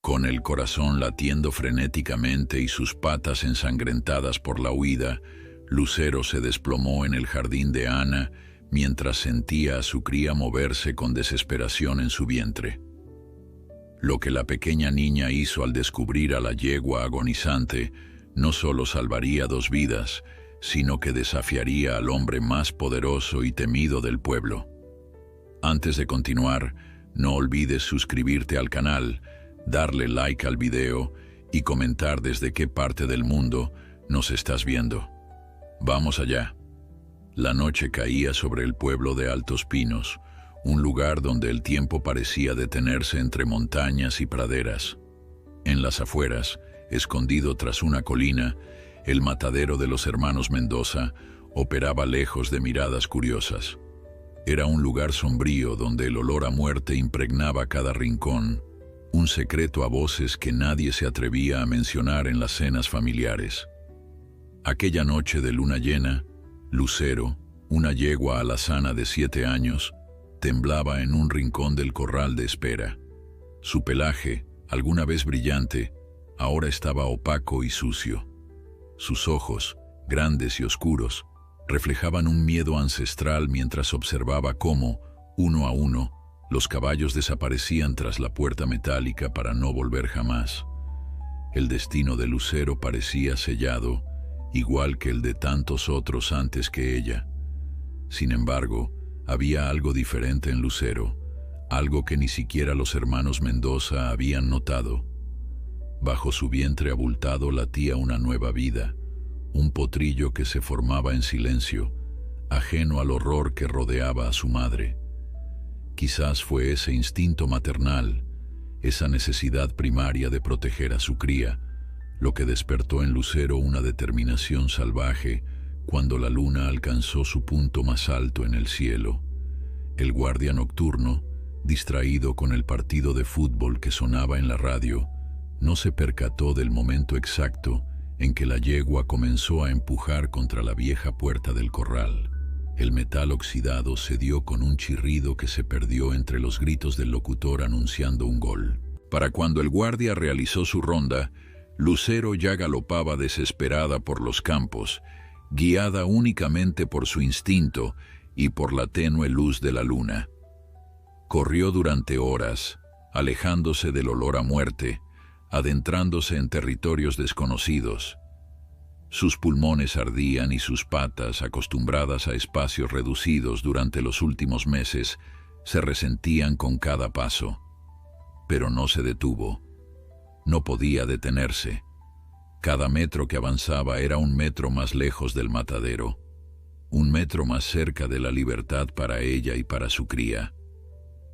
Con el corazón latiendo frenéticamente y sus patas ensangrentadas por la huida, Lucero se desplomó en el jardín de Ana mientras sentía a su cría moverse con desesperación en su vientre. Lo que la pequeña niña hizo al descubrir a la yegua agonizante no solo salvaría 2 vidas, sino que desafiaría al hombre más poderoso y temido del pueblo. Antes de continuar, no olvides suscribirte al canal, darle like al video y comentar desde qué parte del mundo nos estás viendo. Vamos allá. La noche caía sobre el pueblo de Altos Pinos, un lugar donde el tiempo parecía detenerse entre montañas y praderas. En las afueras, escondido tras una colina, el matadero de los hermanos Mendoza operaba lejos de miradas curiosas. Era un lugar sombrío donde el olor a muerte impregnaba cada rincón, un secreto a voces que nadie se atrevía a mencionar en las cenas familiares. Aquella noche de luna llena, Lucero, una yegua alazana de 7 años, temblaba en un rincón del corral de espera. Su pelaje, alguna vez brillante, ahora estaba opaco y sucio. Sus ojos, grandes y oscuros, reflejaban un miedo ancestral mientras observaba cómo, uno a uno, los caballos desaparecían tras la puerta metálica para no volver jamás. El destino de Lucero parecía sellado, igual que el de tantos otros antes que ella. Sin embargo, había algo diferente en Lucero, algo que ni siquiera los hermanos Mendoza habían notado. Bajo su vientre abultado latía una nueva vida, un potrillo que se formaba en silencio, ajeno al horror que rodeaba a su madre. Quizás fue ese instinto maternal, esa necesidad primaria de proteger a su cría, lo que despertó en Lucero una determinación salvaje cuando la luna alcanzó su punto más alto en el cielo. El guardia nocturno, distraído con el partido de fútbol que sonaba en la radio, no se percató del momento exacto en que la yegua comenzó a empujar contra la vieja puerta del corral. El metal oxidado se dio con un chirrido que se perdió entre los gritos del locutor anunciando un gol. Para cuando el guardia realizó su ronda, Lucero ya galopaba desesperada por los campos, guiada únicamente por su instinto y por la tenue luz de la luna. Corrió durante horas, alejándose del olor a muerte, adentrándose en territorios desconocidos. Sus pulmones ardían y sus patas, acostumbradas a espacios reducidos durante los últimos meses, se resentían con cada paso. Pero no se detuvo. No podía detenerse. Cada metro que avanzaba era un metro más lejos del matadero, un metro más cerca de la libertad para ella y para su cría.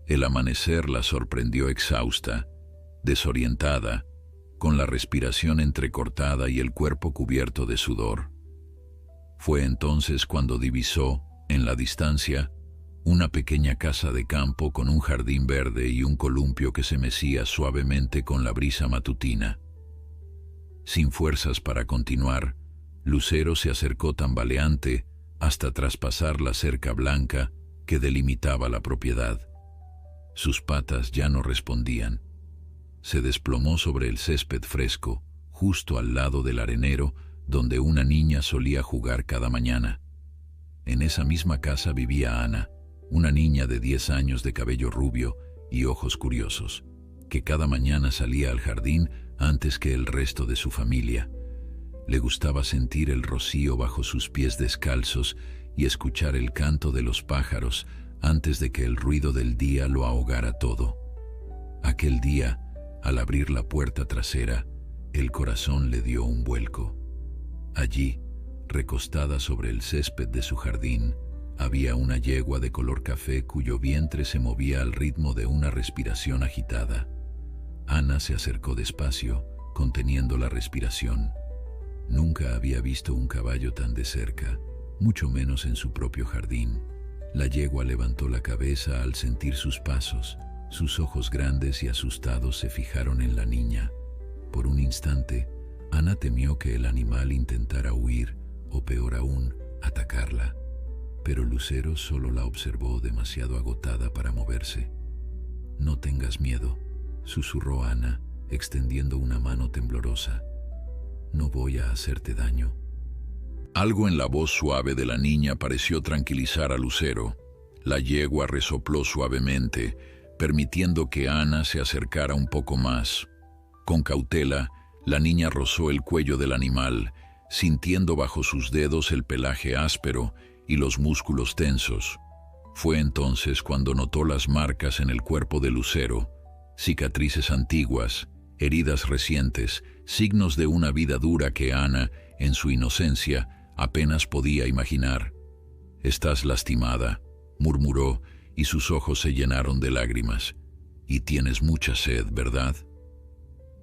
El amanecer la sorprendió exhausta, desorientada, con la respiración entrecortada y el cuerpo cubierto de sudor. Fue entonces cuando divisó, en la distancia, una pequeña casa de campo con un jardín verde y un columpio que se mecía suavemente con la brisa matutina. Sin fuerzas para continuar, Lucero se acercó tambaleante hasta traspasar la cerca blanca que delimitaba la propiedad. Sus patas ya no respondían. Se desplomó sobre el césped fresco, justo al lado del arenero donde una niña solía jugar cada mañana. En esa misma casa vivía Ana, una niña de 10 años de cabello rubio y ojos curiosos, que cada mañana salía al jardín antes que el resto de su familia. Le gustaba sentir el rocío bajo sus pies descalzos y escuchar el canto de los pájaros antes de que el ruido del día lo ahogara todo. Aquel día, al abrir la puerta trasera, el corazón le dio un vuelco. Allí, recostada sobre el césped de su jardín, había una yegua de color café cuyo vientre se movía al ritmo de una respiración agitada. Ana se acercó despacio, conteniendo la respiración. Nunca había visto un caballo tan de cerca, mucho menos en su propio jardín. La yegua levantó la cabeza al sentir sus pasos. Sus ojos grandes y asustados se fijaron en la niña. Por un instante, Ana temió que el animal intentara huir, o peor aún, atacarla. Pero Lucero solo la observó demasiado agotada para moverse. «No tengas miedo», susurró Ana, extendiendo una mano temblorosa. No voy a hacerte daño. Algo en la voz suave de la niña pareció tranquilizar a Lucero. La yegua resopló suavemente, permitiendo que Ana se acercara un poco más. Con cautela, la niña rozó el cuello del animal, sintiendo bajo sus dedos el pelaje áspero y los músculos tensos. Fue entonces cuando notó las marcas en el cuerpo de Lucero, cicatrices antiguas, heridas recientes, signos de una vida dura que Ana, en su inocencia, apenas podía imaginar. «Estás lastimada», murmuró, y sus ojos se llenaron de lágrimas. «Y tienes mucha sed, ¿verdad?».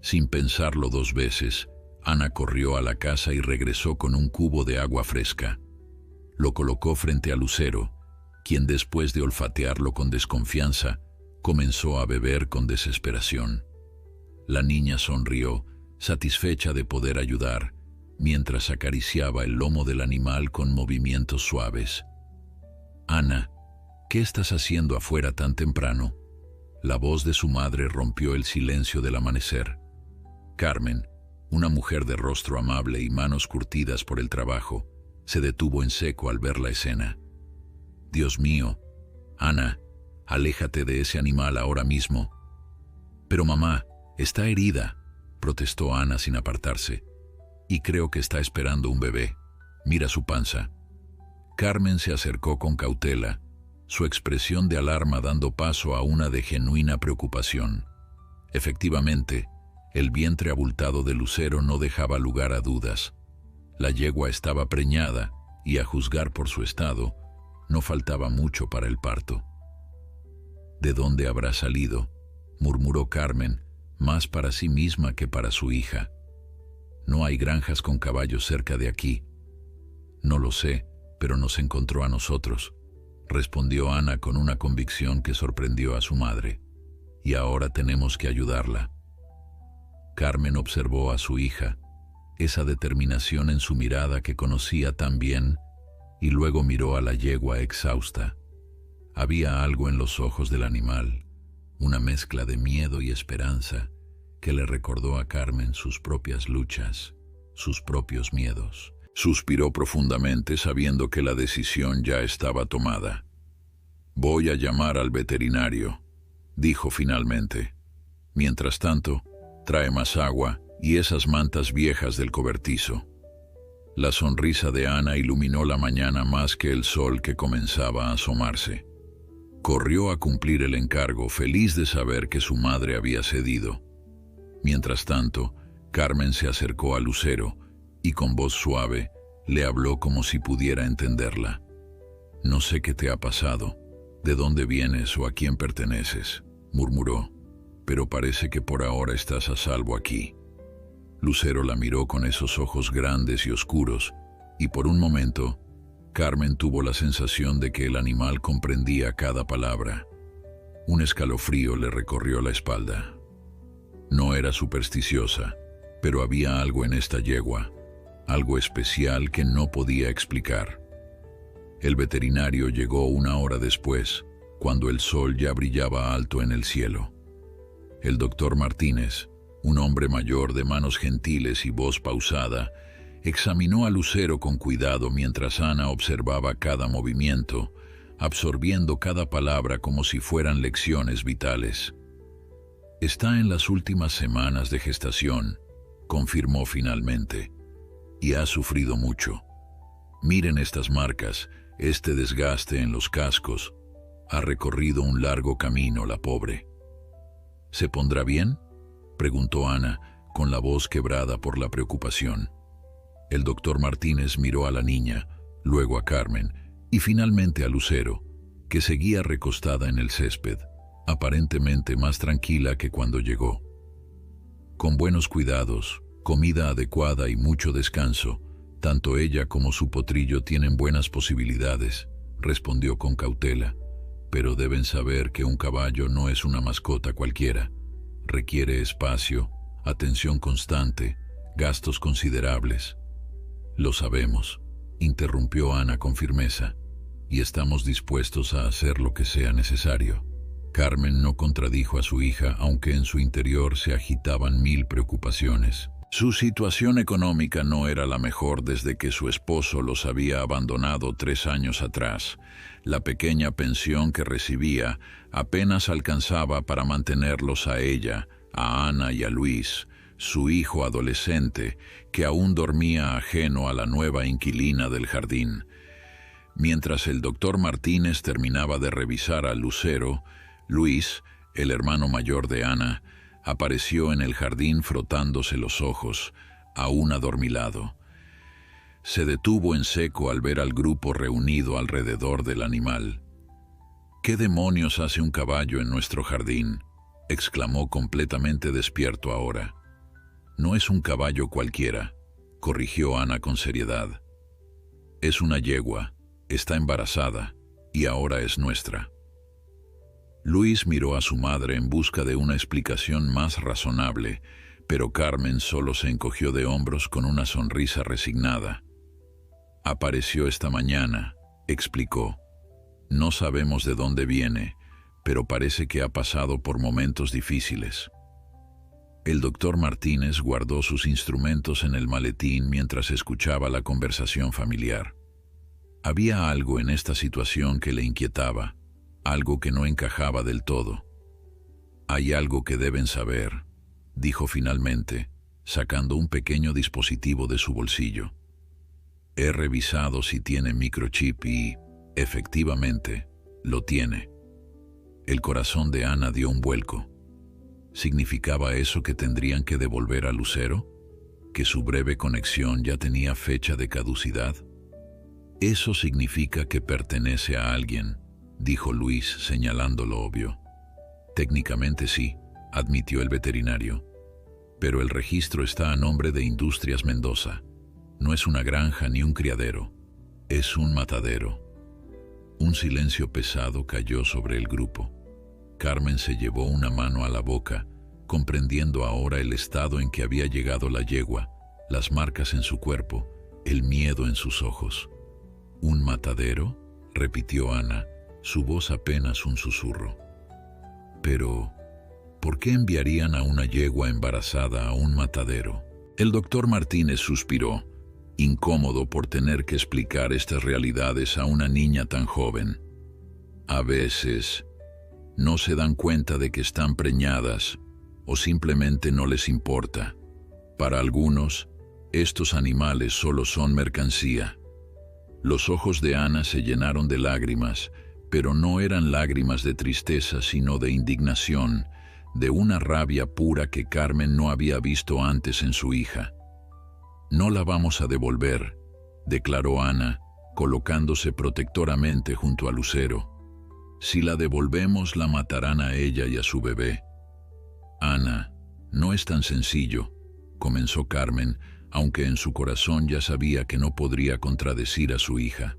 Sin pensarlo 2 veces, Ana corrió a la casa y regresó con un cubo de agua fresca. Lo colocó frente a Lucero, quien después de olfatearlo con desconfianza, comenzó a beber con desesperación. La niña sonrió, satisfecha de poder ayudar, mientras acariciaba el lomo del animal con movimientos suaves. «Ana, ¿qué estás haciendo afuera tan temprano?». La voz de su madre rompió el silencio del amanecer. Carmen, una mujer de rostro amable y manos curtidas por el trabajo, se detuvo en seco al ver la escena. «Dios mío, Ana, aléjate de ese animal ahora mismo». «Pero mamá, está herida», protestó Ana sin apartarse. «Y creo que está esperando un bebé. Mira su panza». Carmen se acercó con cautela, su expresión de alarma dando paso a una de genuina preocupación. Efectivamente, el vientre abultado de Lucero no dejaba lugar a dudas. La yegua estaba preñada y, a juzgar por su estado, no faltaba mucho para el parto. «¿De dónde habrá salido?», murmuró Carmen, más para sí misma que para su hija. «No hay granjas con caballos cerca de aquí». «No lo sé, pero nos encontró a nosotros», respondió Ana con una convicción que sorprendió a su madre. «Y ahora tenemos que ayudarla». Carmen observó a su hija, esa determinación en su mirada que conocía tan bien, y luego miró a la yegua exhausta. Había algo en los ojos del animal, una mezcla de miedo y esperanza, que le recordó a Carmen sus propias luchas, sus propios miedos. Suspiró profundamente sabiendo que la decisión ya estaba tomada. «Voy a llamar al veterinario», dijo finalmente. «Mientras tanto, trae más agua y esas mantas viejas del cobertizo». La sonrisa de Ana iluminó la mañana más que el sol que comenzaba a asomarse. Corrió a cumplir el encargo, feliz de saber que su madre había cedido. Mientras tanto, Carmen se acercó a Lucero y con voz suave le habló como si pudiera entenderla. «No sé qué te ha pasado, de dónde vienes o a quién perteneces», murmuró, «pero parece que por ahora estás a salvo aquí». Lucero la miró con esos ojos grandes y oscuros, y por un momento, Carmen tuvo la sensación de que el animal comprendía cada palabra. Un escalofrío le recorrió la espalda. No era supersticiosa, pero había algo en esta yegua, algo especial que no podía explicar. El veterinario llegó 1 hora después, cuando el sol ya brillaba alto en el cielo. El doctor Martínez, un hombre mayor de manos gentiles y voz pausada, examinó a Lucero con cuidado mientras Ana observaba cada movimiento, absorbiendo cada palabra como si fueran lecciones vitales. «Está en las últimas semanas de gestación», confirmó finalmente, «y ha sufrido mucho. Miren estas marcas, este desgaste en los cascos. Ha recorrido un largo camino, la pobre». «¿Se pondrá bien?», preguntó Ana, con la voz quebrada por la preocupación. El doctor Martínez miró a la niña, luego a Carmen y finalmente a Lucero, que seguía recostada en el césped, aparentemente más tranquila que cuando llegó. «Con buenos cuidados, comida adecuada y mucho descanso, tanto ella como su potrillo tienen buenas posibilidades», respondió con cautela. «Pero deben saber que un caballo no es una mascota cualquiera. Requiere espacio, atención constante, gastos considerables». «Lo sabemos», interrumpió Ana con firmeza, «y estamos dispuestos a hacer lo que sea necesario. Carmen no contradijo a su hija, aunque en su interior se agitaban mil preocupaciones. Su situación económica no era la mejor desde que su esposo los había abandonado 3 años atrás. La pequeña pensión que recibía apenas alcanzaba para mantenerlos a ella, a Ana y a Luis, su hijo adolescente, que aún dormía ajeno a la nueva inquilina del jardín. Mientras el doctor Martínez terminaba de revisar a Lucero, Luis, el hermano mayor de Ana, apareció en el jardín frotándose los ojos, aún adormilado. Se detuvo en seco al ver al grupo reunido alrededor del animal. «¿Qué demonios hace un caballo en nuestro jardín?», exclamó completamente despierto ahora. «No es un caballo cualquiera», corrigió Ana con seriedad. «Es una yegua, está embarazada y ahora es nuestra». Luis miró a su madre en busca de una explicación más razonable, pero Carmen solo se encogió de hombros con una sonrisa resignada. «Apareció esta mañana», explicó. «No sabemos de dónde viene, pero parece que ha pasado por momentos difíciles». El doctor Martínez guardó sus instrumentos en el maletín mientras escuchaba la conversación familiar. Había algo en esta situación que le inquietaba, algo que no encajaba del todo. «Hay algo que deben saber», dijo finalmente, sacando un pequeño dispositivo de su bolsillo. «He revisado si tiene microchip y, efectivamente, lo tiene». El corazón de Ana dio un vuelco. ¿Significaba eso que tendrían que devolver a Lucero? ¿Que su breve conexión ya tenía fecha de caducidad? «Eso significa que pertenece a alguien», dijo Luis señalando lo obvio. «Técnicamente sí», admitió el veterinario. «Pero el registro está a nombre de Industrias Mendoza. No es una granja ni un criadero. Es un matadero». Un silencio pesado cayó sobre el grupo. Carmen se llevó una mano a la boca, comprendiendo ahora el estado en que había llegado la yegua, las marcas en su cuerpo, el miedo en sus ojos. «¿Un matadero?», repitió Ana, su voz apenas un susurro. «Pero, ¿por qué enviarían a una yegua embarazada a un matadero?». El doctor Martínez suspiró, incómodo por tener que explicar estas realidades a una niña tan joven. «A veces no se dan cuenta de que están preñadas o simplemente no les importa. Para algunos, estos animales solo son mercancía». Los ojos de Ana se llenaron de lágrimas, pero no eran lágrimas de tristeza, sino de indignación, de una rabia pura que Carmen no había visto antes en su hija. «No la vamos a devolver», declaró Ana, colocándose protectoramente junto a Lucero. «Si la devolvemos, la matarán a ella y a su bebé». «Ana, no es tan sencillo», comenzó Carmen, aunque en su corazón ya sabía que no podría contradecir a su hija.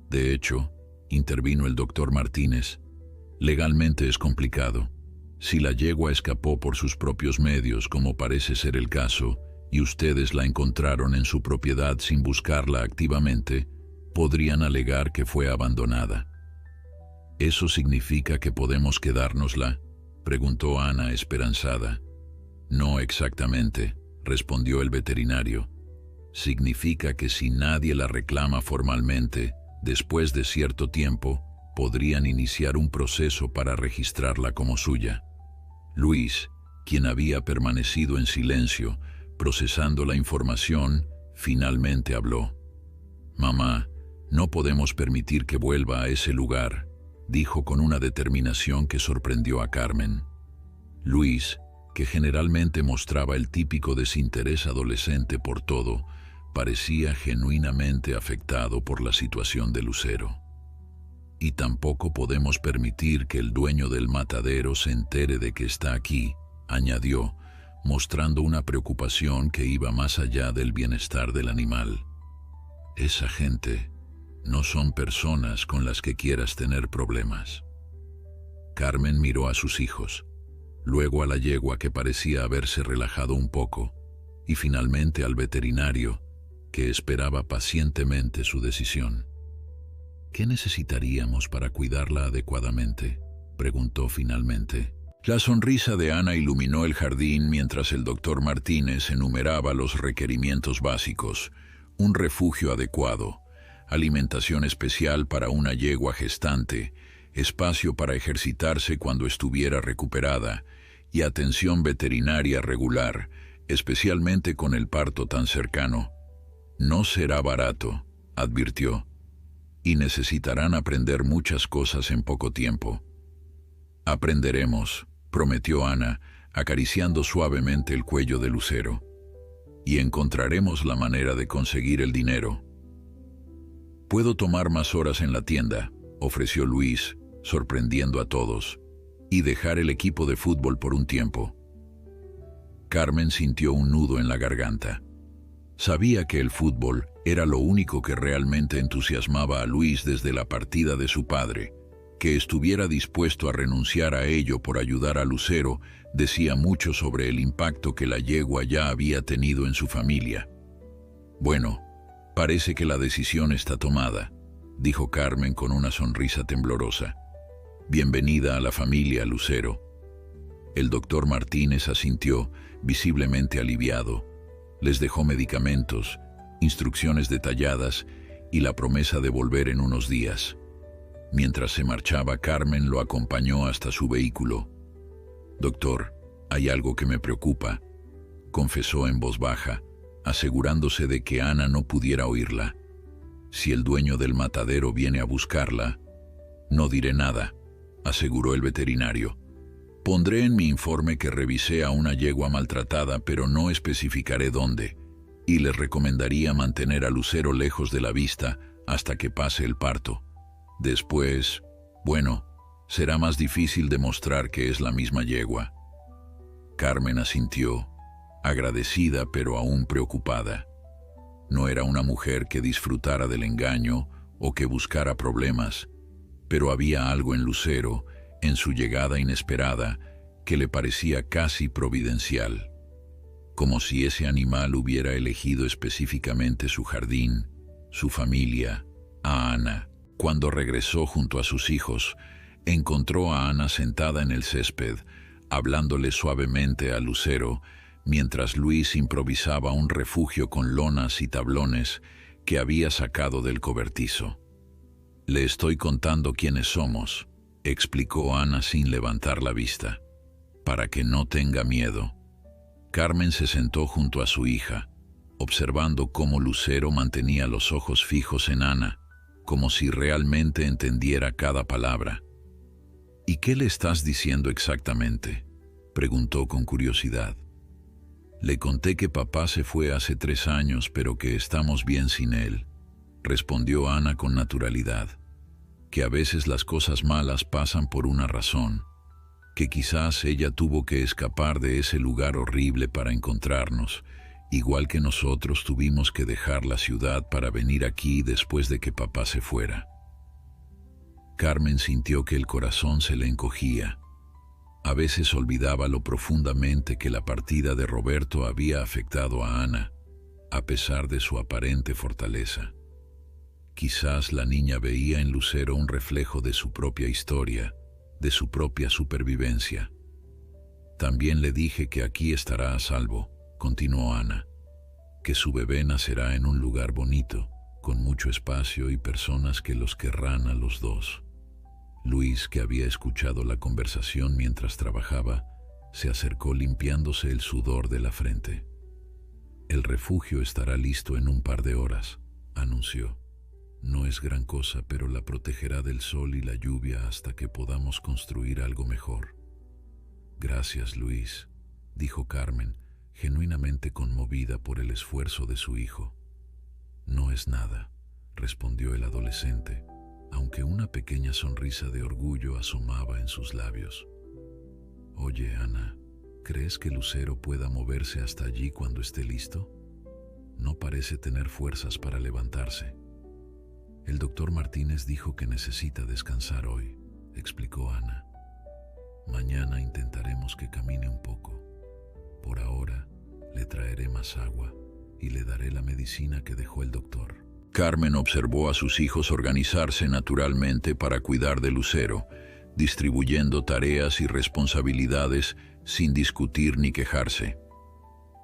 «De hecho», intervino el doctor Martínez, «legalmente es complicado. Si la yegua escapó por sus propios medios, como parece ser el caso, y ustedes la encontraron en su propiedad sin buscarla activamente, podrían alegar que fue abandonada». «¿Eso significa que podemos quedárnosla?», preguntó Ana esperanzada. «No exactamente», respondió el veterinario. «Significa que si nadie la reclama formalmente, después de cierto tiempo, podrían iniciar un proceso para registrarla como suya». Luis, quien había permanecido en silencio, procesando la información, finalmente habló. «Mamá, no podemos permitir que vuelva a ese lugar», dijo con una determinación que sorprendió a Carmen. Luis, que generalmente mostraba el típico desinterés adolescente por todo, parecía genuinamente afectado por la situación de Lucero. «Y tampoco podemos permitir que el dueño del matadero se entere de que está aquí», añadió, mostrando una preocupación que iba más allá del bienestar del animal. «Esa gente no son personas con las que quieras tener problemas». Carmen miró a sus hijos, luego a la yegua, que parecía haberse relajado un poco, y finalmente al veterinario, que esperaba pacientemente su decisión. «¿Qué necesitaríamos para cuidarla adecuadamente?», preguntó finalmente. La sonrisa de Ana iluminó el jardín mientras el doctor Martínez enumeraba los requerimientos básicos: un refugio adecuado, alimentación especial para una yegua gestante, espacio para ejercitarse cuando estuviera recuperada y atención veterinaria regular, especialmente con el parto tan cercano. No será barato, advirtió, y necesitarán aprender muchas cosas en poco tiempo. Aprenderemos, prometió Ana, acariciando suavemente el cuello de Lucero, y encontraremos la manera de conseguir el dinero. Puedo tomar más horas en la tienda, ofreció Luis, sorprendiendo a todos, y dejar el equipo de fútbol por un tiempo. Carmen sintió un nudo en la garganta. Sabía que el fútbol era lo único que realmente entusiasmaba a Luis desde la partida de su padre. Que estuviera dispuesto a renunciar a ello por ayudar a Lucero decía mucho sobre el impacto que la yegua ya había tenido en su familia. Bueno, parece que la decisión está tomada, dijo Carmen con una sonrisa temblorosa. Bienvenida a la familia, Lucero. El doctor Martínez asintió, visiblemente aliviado. Les dejó medicamentos, instrucciones detalladas y la promesa de volver en unos días. Mientras se marchaba, Carmen lo acompañó hasta su vehículo. «Doctor, hay algo que me preocupa», confesó en voz baja, asegurándose de que Ana no pudiera oírla. «Si el dueño del matadero viene a buscarla, no diré nada», aseguró el veterinario. «Pondré en mi informe que revisé a una yegua maltratada, pero no especificaré dónde, y les recomendaría mantener a Lucero lejos de la vista hasta que pase el parto. Después, bueno, será más difícil demostrar que es la misma yegua». Carmen asintió, agradecida pero aún preocupada. No era una mujer que disfrutara del engaño o que buscara problemas, pero había algo en Lucero, en su llegada inesperada, que le parecía casi providencial. Como si ese animal hubiera elegido específicamente su jardín, su familia, a Ana. Cuando regresó junto a sus hijos, encontró a Ana sentada en el césped, hablándole suavemente a Lucero, mientras Luis improvisaba un refugio con lonas y tablones que había sacado del cobertizo. «Le estoy contando quiénes somos», explicó Ana sin levantar la vista, «para que no tenga miedo». Carmen se sentó junto a su hija, observando cómo Lucero mantenía los ojos fijos en Ana, como si realmente entendiera cada palabra. «¿Y qué le estás diciendo exactamente?», preguntó con curiosidad. «Le conté que papá se fue hace 3 años, pero que estamos bien sin él», respondió Ana con naturalidad. «Que a veces las cosas malas pasan por una razón, que quizás ella tuvo que escapar de ese lugar horrible para encontrarnos, igual que nosotros tuvimos que dejar la ciudad para venir aquí después de que papá se fuera». Carmen sintió que el corazón se le encogía. A veces olvidaba lo profundamente que la partida de Roberto había afectado a Ana, a pesar de su aparente fortaleza. Quizás la niña veía en Lucero un reflejo de su propia historia, de su propia supervivencia. «También le dije que aquí estará a salvo», continuó Ana, «que su bebé nacerá en un lugar bonito, con mucho espacio y personas que los querrán a los dos». Luis, que había escuchado la conversación mientras trabajaba, se acercó limpiándose el sudor de la frente. «El refugio estará listo en un par de horas», anunció. «No es gran cosa, pero la protegerá del sol y la lluvia hasta que podamos construir algo mejor». «Gracias, Luis», dijo Carmen, genuinamente conmovida por el esfuerzo de su hijo. «No es nada», respondió el adolescente, aunque una pequeña sonrisa de orgullo asomaba en sus labios. «Oye, Ana, ¿crees que Lucero pueda moverse hasta allí cuando esté listo? No parece tener fuerzas para levantarse». «El doctor Martínez dijo que necesita descansar hoy», explicó Ana. «Mañana intentaremos que camine un poco. Por ahora, le traeré más agua y le daré la medicina que dejó el doctor». Carmen observó a sus hijos organizarse naturalmente para cuidar de Lucero, distribuyendo tareas y responsabilidades sin discutir ni quejarse.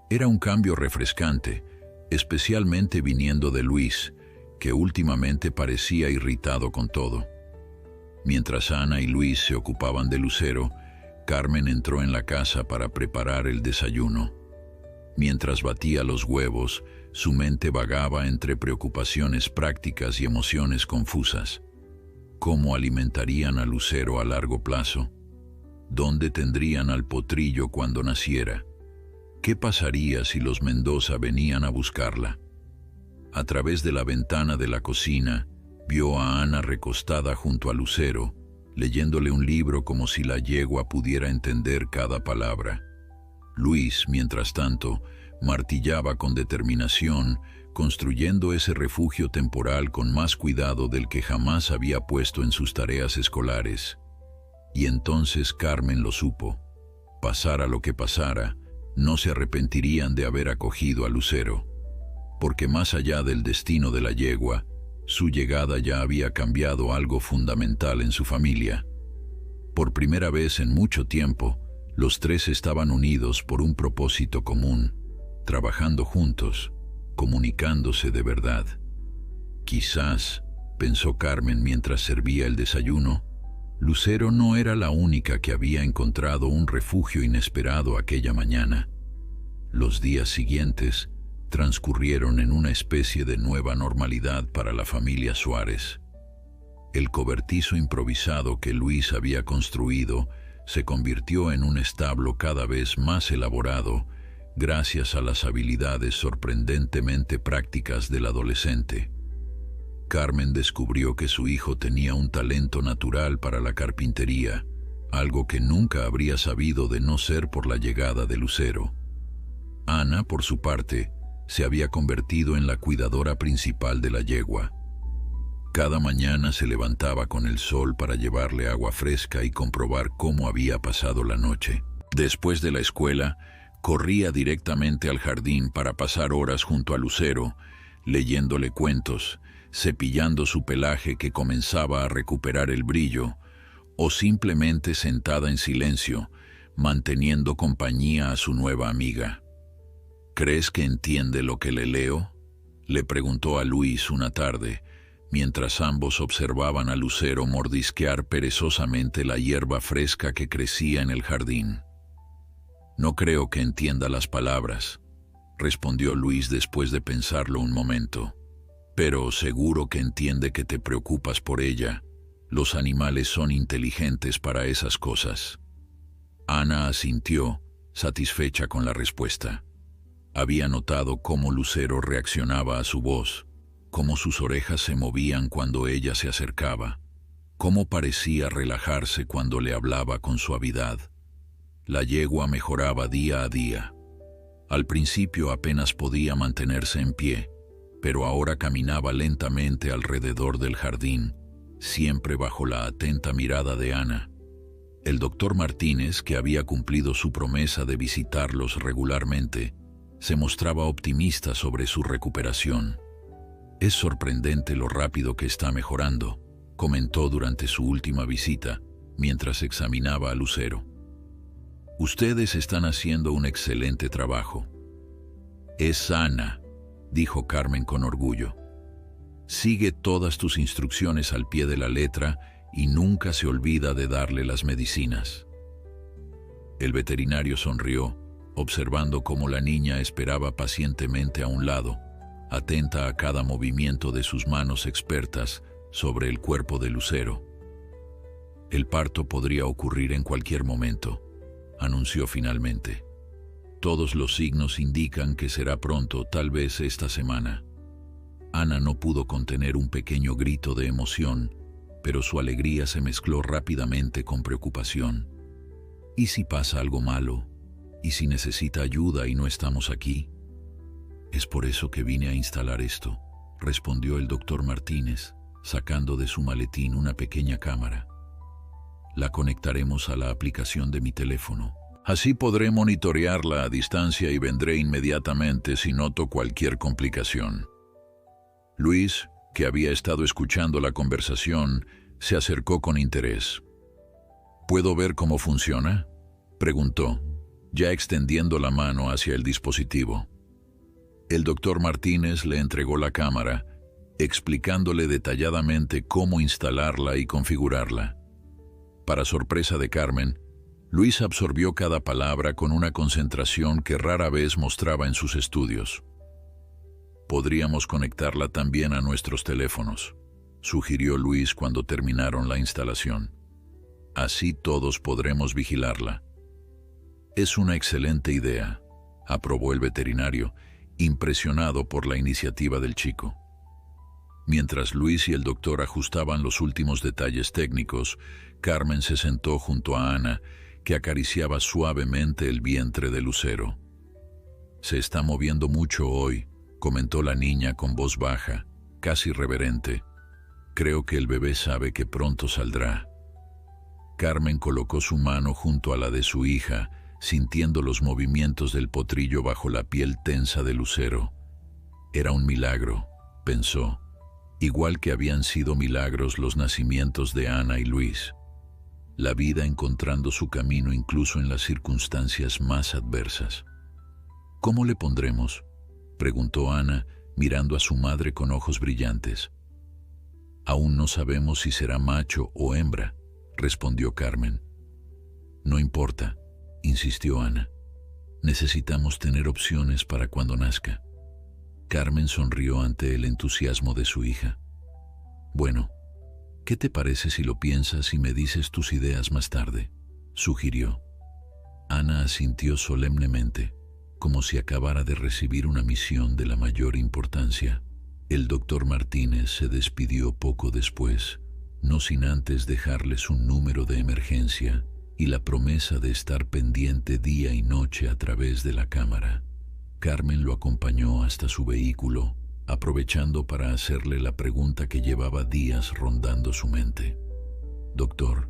Era un cambio refrescante, especialmente viniendo de Luis, que últimamente parecía irritado con todo. Mientras Ana y Luis se ocupaban de Lucero, Carmen entró en la casa para preparar el desayuno. Mientras batía los huevos, su mente vagaba entre preocupaciones prácticas y emociones confusas. ¿Cómo alimentarían a Lucero a largo plazo? ¿Dónde tendrían al potrillo cuando naciera? ¿Qué pasaría si los Mendoza venían a buscarla? A través de la ventana de la cocina, vio a Ana recostada junto a Lucero, leyéndole un libro como si la yegua pudiera entender cada palabra. Luis, mientras tanto, martillaba con determinación, construyendo ese refugio temporal con más cuidado del que jamás había puesto en sus tareas escolares. Y entonces Carmen lo supo. Pasara lo que pasara, no se arrepentirían de haber acogido a Lucero, porque más allá del destino de la yegua, su llegada ya había cambiado algo fundamental en su familia. Por primera vez en mucho tiempo, los tres estaban unidos por un propósito común, trabajando juntos, comunicándose de verdad. Quizás, pensó Carmen mientras servía el desayuno, Lucero no era la única que había encontrado un refugio inesperado aquella mañana. Los días siguientes transcurrieron en una especie de nueva normalidad para la familia Suárez. El cobertizo improvisado que Luis había construido se convirtió en un establo cada vez más elaborado gracias a las habilidades sorprendentemente prácticas del adolescente. Carmen descubrió que su hijo tenía un talento natural para la carpintería, algo que nunca habría sabido de no ser por la llegada de Lucero. Ana, por su parte, se había convertido en la cuidadora principal de la yegua. Cada mañana se levantaba con el sol para llevarle agua fresca y comprobar cómo había pasado la noche. Después de la escuela, corría directamente al jardín para pasar horas junto a Lucero, leyéndole cuentos, cepillando su pelaje que comenzaba a recuperar el brillo, o simplemente sentada en silencio, manteniendo compañía a su nueva amiga. ¿Crees que entiende lo que le leo?, le preguntó a Luis una tarde, mientras ambos observaban a Lucero mordisquear perezosamente la hierba fresca que crecía en el jardín. No creo que entienda las palabras, respondió Luis después de pensarlo un momento. Pero seguro que entiende que te preocupas por ella. Los animales son inteligentes para esas cosas. Ana asintió, satisfecha con la respuesta. Había notado cómo Lucero reaccionaba a su voz, cómo sus orejas se movían cuando ella se acercaba, cómo parecía relajarse cuando le hablaba con suavidad. La yegua mejoraba día a día. Al principio apenas podía mantenerse en pie, pero ahora caminaba lentamente alrededor del jardín, siempre bajo la atenta mirada de Ana. El doctor Martínez, que había cumplido su promesa de visitarlos regularmente, se mostraba optimista sobre su recuperación. «Es sorprendente lo rápido que está mejorando», comentó durante su última visita, mientras examinaba a Lucero. «Ustedes están haciendo un excelente trabajo». «Es sana», dijo Carmen con orgullo. «Sigue todas tus instrucciones al pie de la letra y nunca se olvida de darle las medicinas». El veterinario sonrió, observando cómo la niña esperaba pacientemente a un lado, atenta a cada movimiento de sus manos expertas sobre el cuerpo de Lucero. «El parto podría ocurrir en cualquier momento», anunció finalmente. «Todos los signos indican que será pronto, tal vez esta semana». Ana no pudo contener un pequeño grito de emoción, pero su alegría se mezcló rápidamente con preocupación. ¿Y si pasa algo malo? ¿Y si necesita ayuda y no estamos aquí? «Es por eso que vine a instalar esto», respondió el doctor Martínez, sacando de su maletín una pequeña cámara. «La conectaremos a la aplicación de mi teléfono. Así podré monitorearla a distancia y vendré inmediatamente si noto cualquier complicación». Luis, que había estado escuchando la conversación, se acercó con interés. ¿Puedo ver cómo funciona?, preguntó, ya extendiendo la mano hacia el dispositivo. El doctor Martínez le entregó la cámara, explicándole detalladamente cómo instalarla y configurarla. Para sorpresa de Carmen, Luis absorbió cada palabra con una concentración que rara vez mostraba en sus estudios. «Podríamos conectarla también a nuestros teléfonos», sugirió Luis cuando terminaron la instalación. «Así todos podremos vigilarla». «Es una excelente idea», aprobó el veterinario, impresionado por la iniciativa del chico. Mientras Luis y el doctor ajustaban los últimos detalles técnicos, Carmen se sentó junto a Ana, que acariciaba suavemente el vientre de Lucero. «Se está moviendo mucho hoy», comentó la niña con voz baja, casi reverente. «Creo que el bebé sabe que pronto saldrá». Carmen colocó su mano junto a la de su hija, sintiendo los movimientos del potrillo bajo la piel tensa de Lucero. Era un milagro, pensó, igual que habían sido milagros los nacimientos de Ana y Luis. La vida encontrando su camino incluso en las circunstancias más adversas. «¿Cómo le pondremos?», preguntó Ana, mirando a su madre con ojos brillantes. «Aún no sabemos si será macho o hembra», respondió Carmen. «No importa», insistió Ana. «Necesitamos tener opciones para cuando nazca». Carmen sonrió ante el entusiasmo de su hija. «Bueno, ¿qué te parece si lo piensas y me dices tus ideas más tarde?», sugirió. Ana asintió solemnemente, como si acabara de recibir una misión de la mayor importancia. El doctor Martínez se despidió poco después, no sin antes dejarles un número de emergencia y la promesa de estar pendiente día y noche a través de la cámara. Carmen lo acompañó hasta su vehículo, aprovechando para hacerle la pregunta que llevaba días rondando su mente. «Doctor,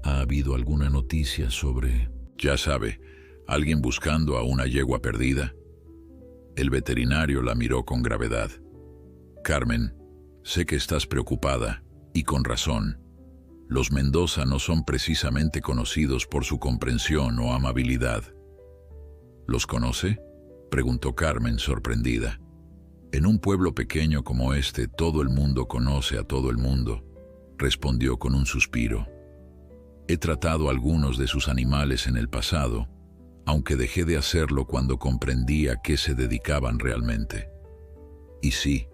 ¿ha habido alguna noticia sobre...?» «Ya sabe, ¿alguien buscando a una yegua perdida?». El veterinario la miró con gravedad. «Carmen, sé que estás preocupada, y con razón. Los Mendoza no son precisamente conocidos por su comprensión o amabilidad». «¿Los conoce?», preguntó Carmen, sorprendida. «En un pueblo pequeño como este, todo el mundo conoce a todo el mundo», respondió con un suspiro. «He tratado a algunos de sus animales en el pasado, aunque dejé de hacerlo cuando comprendí a qué se dedicaban realmente. Y sí,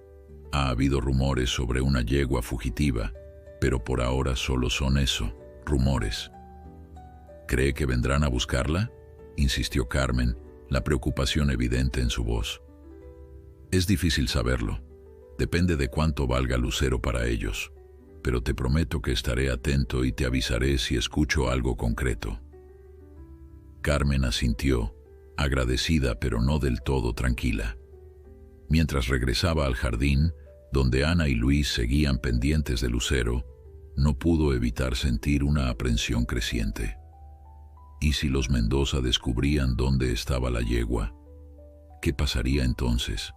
ha habido rumores sobre una yegua fugitiva, pero por ahora solo son eso, rumores». «¿Cree que vendrán a buscarla?», insistió Carmen, la preocupación evidente en su voz. «Es difícil saberlo. Depende de cuánto valga Lucero para ellos. Pero te prometo que estaré atento y te avisaré si escucho algo concreto». Carmen asintió, agradecida pero no del todo tranquila. Mientras regresaba al jardín, donde Ana y Luis seguían pendientes de Lucero, no pudo evitar sentir una aprensión creciente. ¿Y si los Mendoza descubrían dónde estaba la yegua? ¿Qué pasaría entonces?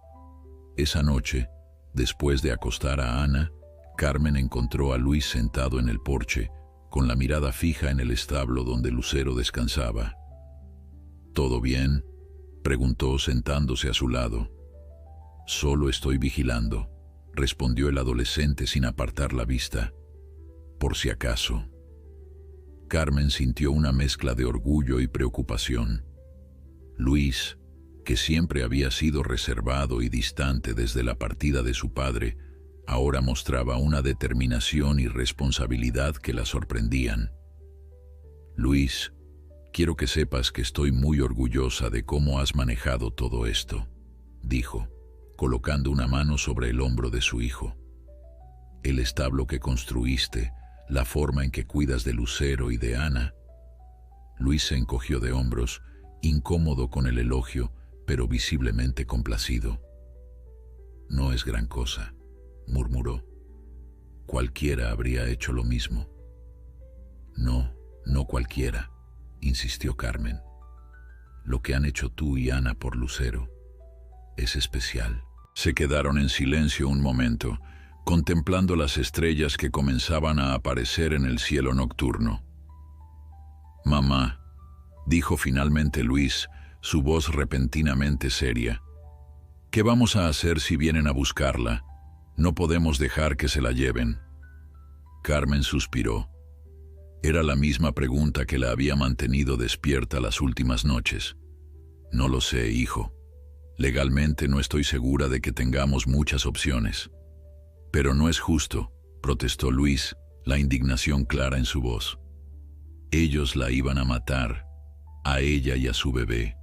Esa noche, después de acostar a Ana, Carmen encontró a Luis sentado en el porche, con la mirada fija en el establo donde Lucero descansaba. «¿Todo bien?», preguntó sentándose a su lado. «Solo estoy vigilando», respondió el adolescente sin apartar la vista. «Por si acaso». Carmen sintió una mezcla de orgullo y preocupación. Luis, que siempre había sido reservado y distante desde la partida de su padre, ahora mostraba una determinación y responsabilidad que la sorprendían. «Luis, quiero que sepas que estoy muy orgullosa de cómo has manejado todo esto», dijo, colocando una mano sobre el hombro de su hijo. «El establo que construiste, la forma en que cuidas de Lucero y de Ana». Luis se encogió de hombros, incómodo con el elogio, pero visiblemente complacido. «No es gran cosa», murmuró. «Cualquiera habría hecho lo mismo». No cualquiera», insistió Carmen. «Lo que han hecho tú y Ana por Lucero es especial». Se quedaron en silencio un momento, contemplando las estrellas que comenzaban a aparecer en el cielo nocturno. Mamá, dijo finalmente Luis, su voz repentinamente seria. ¿Qué vamos a hacer si vienen a buscarla? No podemos dejar que se la lleven. Carmen suspiró. Era la misma pregunta que la había mantenido despierta las últimas noches. No lo sé, hijo. Legalmente no estoy segura de que tengamos muchas opciones. Pero no es justo, protestó Luis, la indignación clara en su voz. Ellos la iban a matar, a ella y a su bebé.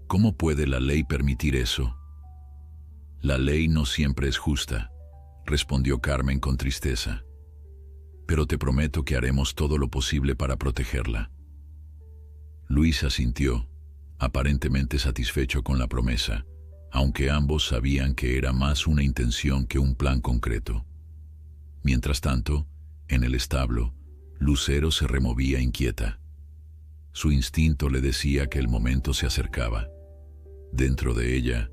¿Cómo puede la ley permitir eso? La ley no siempre es justa, respondió Carmen con tristeza. Pero te prometo que haremos todo lo posible para protegerla. Luis asintió, aparentemente satisfecho con la promesa, aunque ambos sabían que era más una intención que un plan concreto. Mientras tanto, en el establo, Lucero se removía inquieta. Su instinto le decía que el momento se acercaba. Dentro de ella,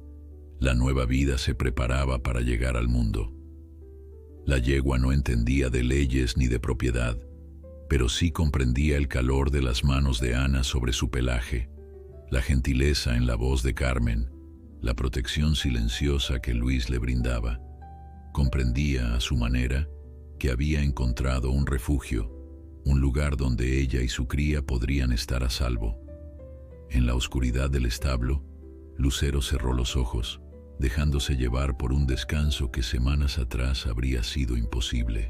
la nueva vida se preparaba para llegar al mundo. La yegua no entendía de leyes ni de propiedad, pero sí comprendía el calor de las manos de Ana sobre su pelaje, la gentileza en la voz de Carmen, la protección silenciosa que Luis le brindaba. Comprendía, a su manera, que había encontrado un refugio, un lugar donde ella y su cría podrían estar a salvo. En la oscuridad del establo, Lucero cerró los ojos, dejándose llevar por un descanso que semanas atrás habría sido imposible.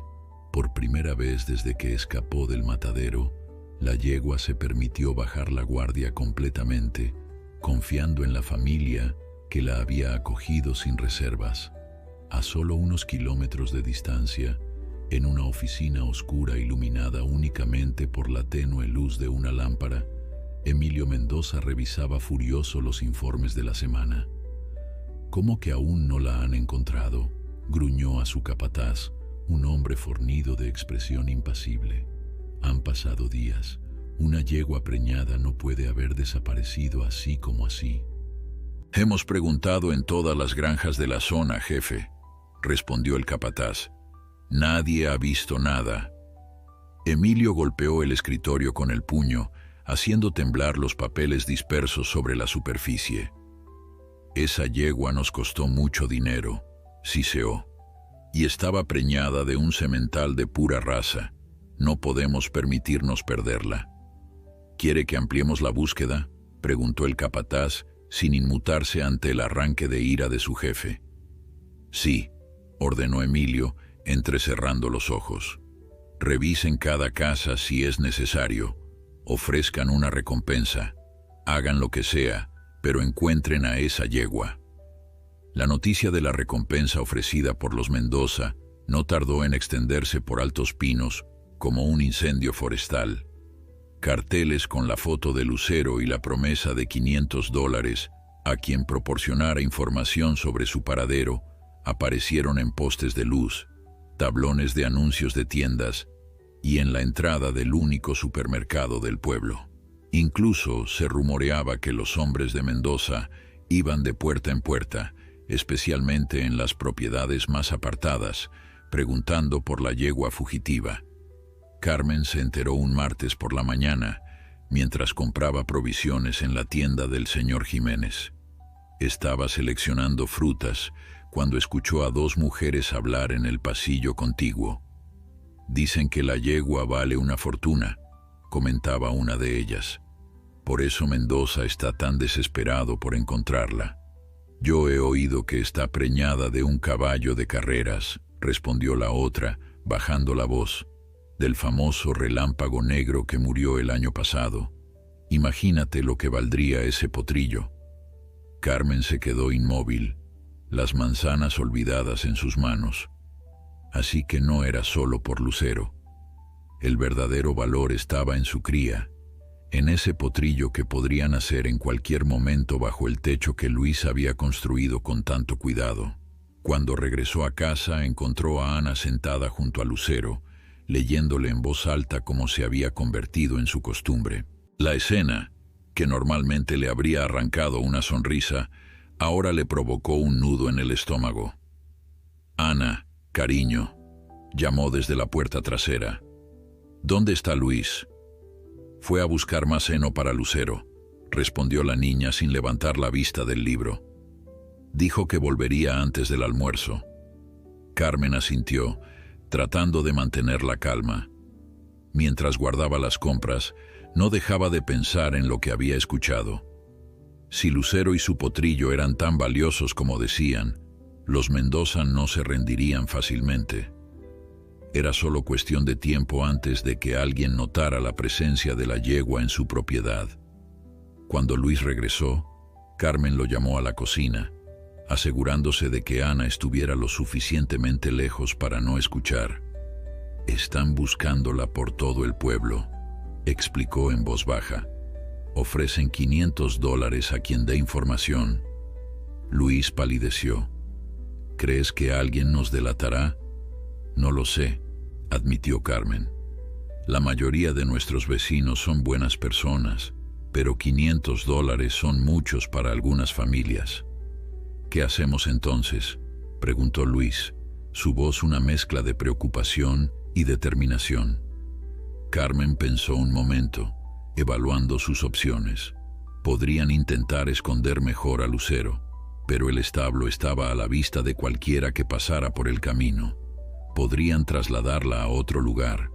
Por primera vez desde que escapó del matadero, la yegua se permitió bajar la guardia completamente, confiando en la familia que la había acogido sin reservas. A solo unos kilómetros de distancia, en una oficina oscura iluminada únicamente por la tenue luz de una lámpara, Emilio Mendoza revisaba furioso los informes de la semana. «¿Cómo que aún no la han encontrado?», gruñó a su capataz, un hombre fornido de expresión impasible. «Han pasado días. Una yegua preñada no puede haber desaparecido así como así». «Hemos preguntado en todas las granjas de la zona, jefe», respondió el capataz. «Nadie ha visto nada». Emilio golpeó el escritorio con el puño, haciendo temblar los papeles dispersos sobre la superficie. «Esa yegua nos costó mucho dinero», siseó, «y estaba preñada de un semental de pura raza. No podemos permitirnos perderla». «¿Quiere que ampliemos la búsqueda?», preguntó el capataz, sin inmutarse ante el arranque de ira de su jefe. «Sí», ordenó Emilio, entrecerrando los ojos. «Revisen cada casa si es necesario. Ofrezcan una recompensa. Hagan lo que sea, pero encuentren a esa yegua». La noticia de la recompensa ofrecida por los Mendoza no tardó en extenderse por Altos Pinos como un incendio forestal. Carteles con la foto de Lucero y la promesa de $500 a quien proporcionara información sobre su paradero aparecieron en postes de luz, tablones de anuncios de tiendas y en la entrada del único supermercado del pueblo. Incluso se rumoreaba que los hombres de Mendoza iban de puerta en puerta, especialmente en las propiedades más apartadas, preguntando por la yegua fugitiva. Carmen se enteró un martes por la mañana, mientras compraba provisiones en la tienda del señor Jiménez. Estaba seleccionando frutas cuando escuchó a dos mujeres hablar en el pasillo contiguo. «Dicen que la yegua vale una fortuna», comentaba una de ellas. «Por eso Mendoza está tan desesperado por encontrarla». «Yo he oído que está preñada de un caballo de carreras», respondió la otra, bajando la voz, «del famoso relámpago negro que murió el año pasado. Imagínate lo que valdría ese potrillo». Carmen se quedó inmóvil, las manzanas olvidadas en sus manos. Así que no era solo por Lucero. El verdadero valor estaba en su cría, en ese potrillo que podría nacer en cualquier momento bajo el techo que Luis había construido con tanto cuidado. Cuando regresó a casa, encontró a Ana sentada junto a Lucero, leyéndole en voz alta como se había convertido en su costumbre. La escena, que normalmente le habría arrancado una sonrisa, ahora le provocó un nudo en el estómago. «Ana, cariño», llamó desde la puerta trasera. «¿Dónde está Luis?». Fue a buscar más heno para Lucero, respondió la niña sin levantar la vista del libro. Dijo que volvería antes del almuerzo. Carmen asintió, tratando de mantener la calma. Mientras guardaba las compras, no dejaba de pensar en lo que había escuchado. Si Lucero y su potrillo eran tan valiosos como decían, los Mendoza no se rendirían fácilmente. Era solo cuestión de tiempo antes de que alguien notara la presencia de la yegua en su propiedad. Cuando Luis regresó, Carmen lo llamó a la cocina, asegurándose de que Ana estuviera lo suficientemente lejos para no escuchar. «Están buscándola por todo el pueblo», explicó en voz baja. «Ofrecen $500 a quien dé información». Luis palideció. «¿Crees que alguien nos delatará?» «No lo sé», admitió Carmen. «La mayoría de nuestros vecinos son buenas personas, pero $500 son muchos para algunas familias». «¿Qué hacemos entonces?», preguntó Luis, su voz una mezcla de preocupación y determinación. Carmen pensó un momento, evaluando sus opciones. Podrían intentar esconder mejor a Lucero, pero el establo estaba a la vista de cualquiera que pasara por el camino. Podrían trasladarla a otro lugar,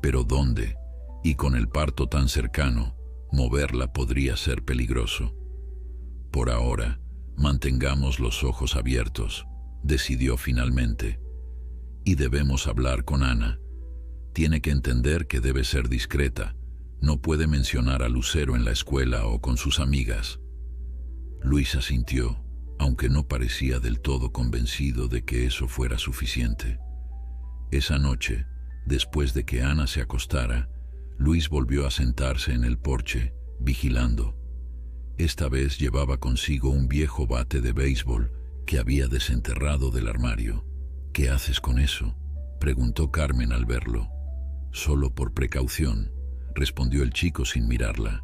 pero ¿dónde? Y con el parto tan cercano, moverla podría ser peligroso. Por ahora, mantengamos los ojos abiertos, decidió finalmente. Y debemos hablar con Ana. Tiene que entender que debe ser discreta. No puede mencionar a Lucero en la escuela o con sus amigas. Luis asintió, aunque no parecía del todo convencido de que eso fuera suficiente. Esa noche, después de que Ana se acostara, Luis volvió a sentarse en el porche, vigilando. Esta vez llevaba consigo un viejo bate de béisbol que había desenterrado del armario. «¿Qué haces con eso?», preguntó Carmen al verlo. «Solo por precaución», respondió el chico sin mirarla.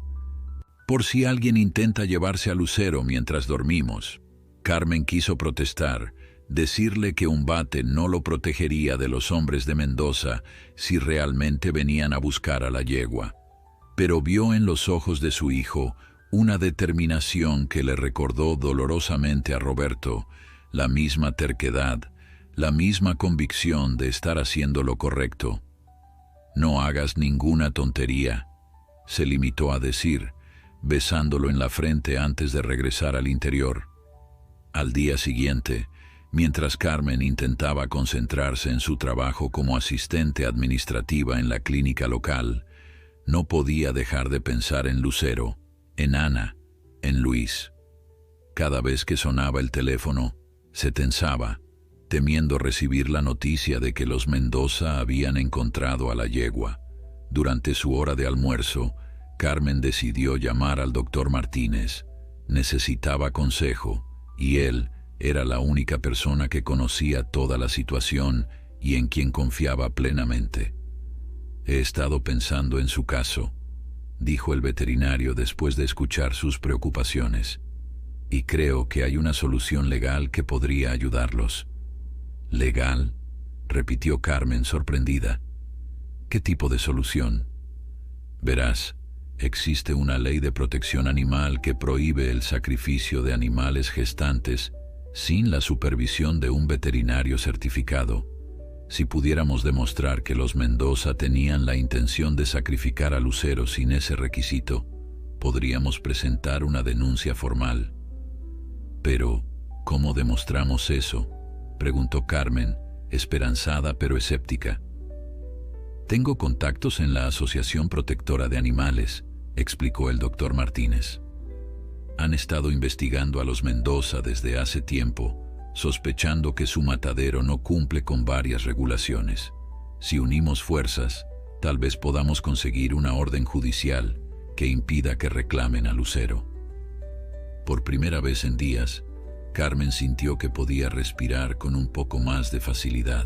«Por si alguien intenta llevarse a Lucero mientras dormimos». Carmen quiso protestar, decirle que un bate no lo protegería de los hombres de Mendoza si realmente venían a buscar a la yegua. Pero vio en los ojos de su hijo una determinación que le recordó dolorosamente a Roberto, la misma terquedad, la misma convicción de estar haciendo lo correcto. «No hagas ninguna tontería», se limitó a decir, besándolo en la frente antes de regresar al interior. Al día siguiente, mientras Carmen intentaba concentrarse en su trabajo como asistente administrativa en la clínica local, no podía dejar de pensar en Lucero, en Ana, en Luis. Cada vez que sonaba el teléfono, se tensaba, temiendo recibir la noticia de que los Mendoza habían encontrado a la yegua. Durante su hora de almuerzo, Carmen decidió llamar al doctor Martínez. Necesitaba consejo, y él era la única persona que conocía toda la situación y en quien confiaba plenamente. «He estado pensando en su caso», dijo el veterinario después de escuchar sus preocupaciones, «y creo que hay una solución legal que podría ayudarlos». «¿Legal?», repitió Carmen sorprendida. «¿Qué tipo de solución?». «Verás, existe una ley de protección animal que prohíbe el sacrificio de animales gestantes sin la supervisión de un veterinario certificado. Si pudiéramos demostrar que los Mendoza tenían la intención de sacrificar a Lucero sin ese requisito, podríamos presentar una denuncia formal». «Pero, ¿cómo demostramos eso?», preguntó Carmen, esperanzada pero escéptica. «Tengo contactos en la Asociación Protectora de Animales», explicó el doctor Martínez. «Han estado investigando a los Mendoza desde hace tiempo, sospechando que su matadero no cumple con varias regulaciones. Si unimos fuerzas, tal vez podamos conseguir una orden judicial que impida que reclamen a Lucero». Por primera vez en días, Carmen sintió que podía respirar con un poco más de facilidad.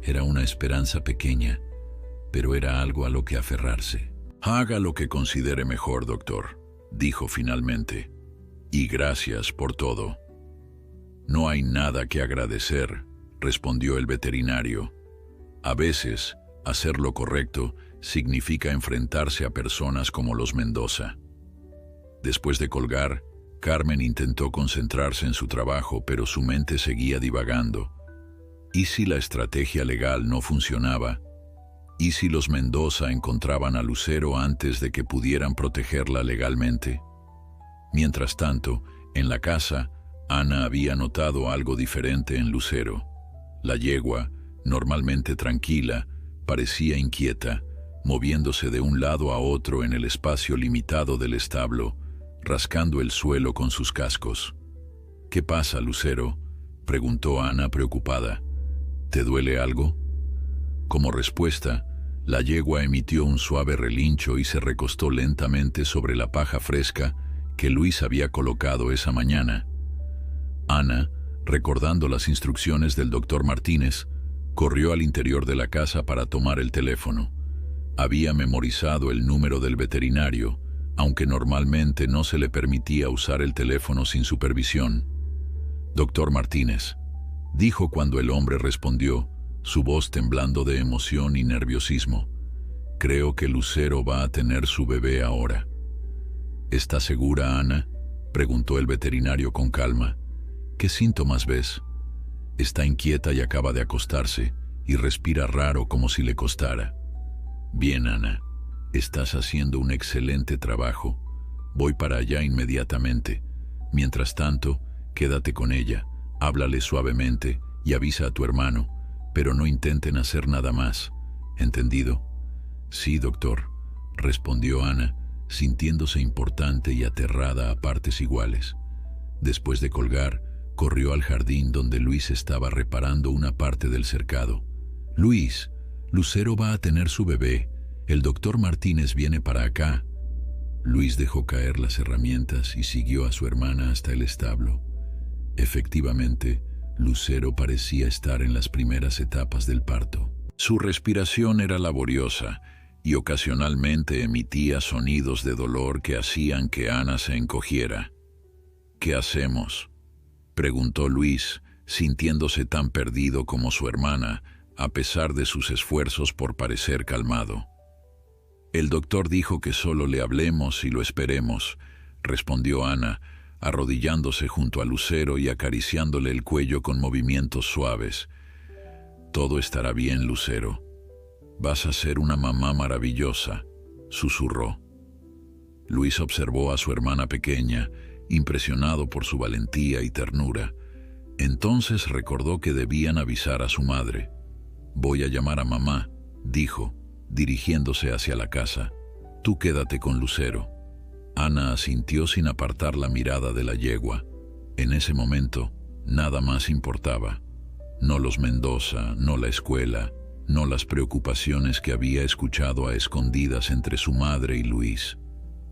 Era una esperanza pequeña, pero era algo a lo que aferrarse. «Haga lo que considere mejor, doctor», dijo finalmente. «Y gracias por todo». «No hay nada que agradecer», respondió el veterinario. «A veces, hacer lo correcto significa enfrentarse a personas como los Mendoza. Después de colgar, Carmen intentó concentrarse en su trabajo, pero su mente seguía divagando. ¿Y si la estrategia legal no funcionaba? ¿Y si los Mendoza encontraban a Lucero antes de que pudieran protegerla legalmente? Mientras tanto, en la casa, Ana había notado algo diferente en Lucero. La yegua, normalmente tranquila, parecía inquieta, moviéndose de un lado a otro en el espacio limitado del establo, rascando el suelo con sus cascos. «¿Qué pasa, Lucero?», preguntó Ana preocupada. «¿Te duele algo?». Como respuesta, la yegua emitió un suave relincho y se recostó lentamente sobre la paja fresca que Luis había colocado esa mañana. Ana, recordando las instrucciones del doctor Martínez, corrió al interior de la casa para tomar el teléfono. Había memorizado el número del veterinario, aunque normalmente no se le permitía usar el teléfono sin supervisión. «Doctor Martínez», dijo cuando el hombre respondió, su voz temblando de emoción y nerviosismo. «Creo que Lucero va a tener su bebé ahora». «¿Está segura, Ana?», preguntó el veterinario con calma. «¿Qué síntomas ves?». «Está inquieta y acaba de acostarse, y respira raro como si le costara». «Bien, Ana, estás haciendo un excelente trabajo. Voy para allá inmediatamente. Mientras tanto, quédate con ella, háblale suavemente y avisa a tu hermano, pero no intenten hacer nada más. ¿Entendido?». «Sí, doctor», respondió Ana, sintiéndose importante y aterrada a partes iguales. Después de colgar, corrió al jardín donde Luis estaba reparando una parte del cercado. «Luis, Lucero va a tener su bebé. El doctor Martínez viene para acá». Luis dejó caer las herramientas y siguió a su hermana hasta el establo. Efectivamente, Lucero parecía estar en las primeras etapas del parto. Su respiración era laboriosa y ocasionalmente emitía sonidos de dolor que hacían que Ana se encogiera. «¿Qué hacemos?», preguntó Luis, sintiéndose tan perdido como su hermana, a pesar de sus esfuerzos por parecer calmado. «El doctor dijo que solo le hablemos y lo esperemos», respondió Ana, arrodillándose junto a Lucero y acariciándole el cuello con movimientos suaves. «Todo estará bien, Lucero. Vas a ser una mamá maravillosa», susurró. Luis observó a su hermana pequeña, impresionado por su valentía y ternura. Entonces recordó que debían avisar a su madre. «Voy a llamar a mamá», dijo, dirigiéndose hacia la casa. «Tú quédate con Lucero». Ana asintió sin apartar la mirada de la yegua. En ese momento, nada más importaba. No los Mendoza, no la escuela, no las preocupaciones que había escuchado a escondidas entre su madre y Luis.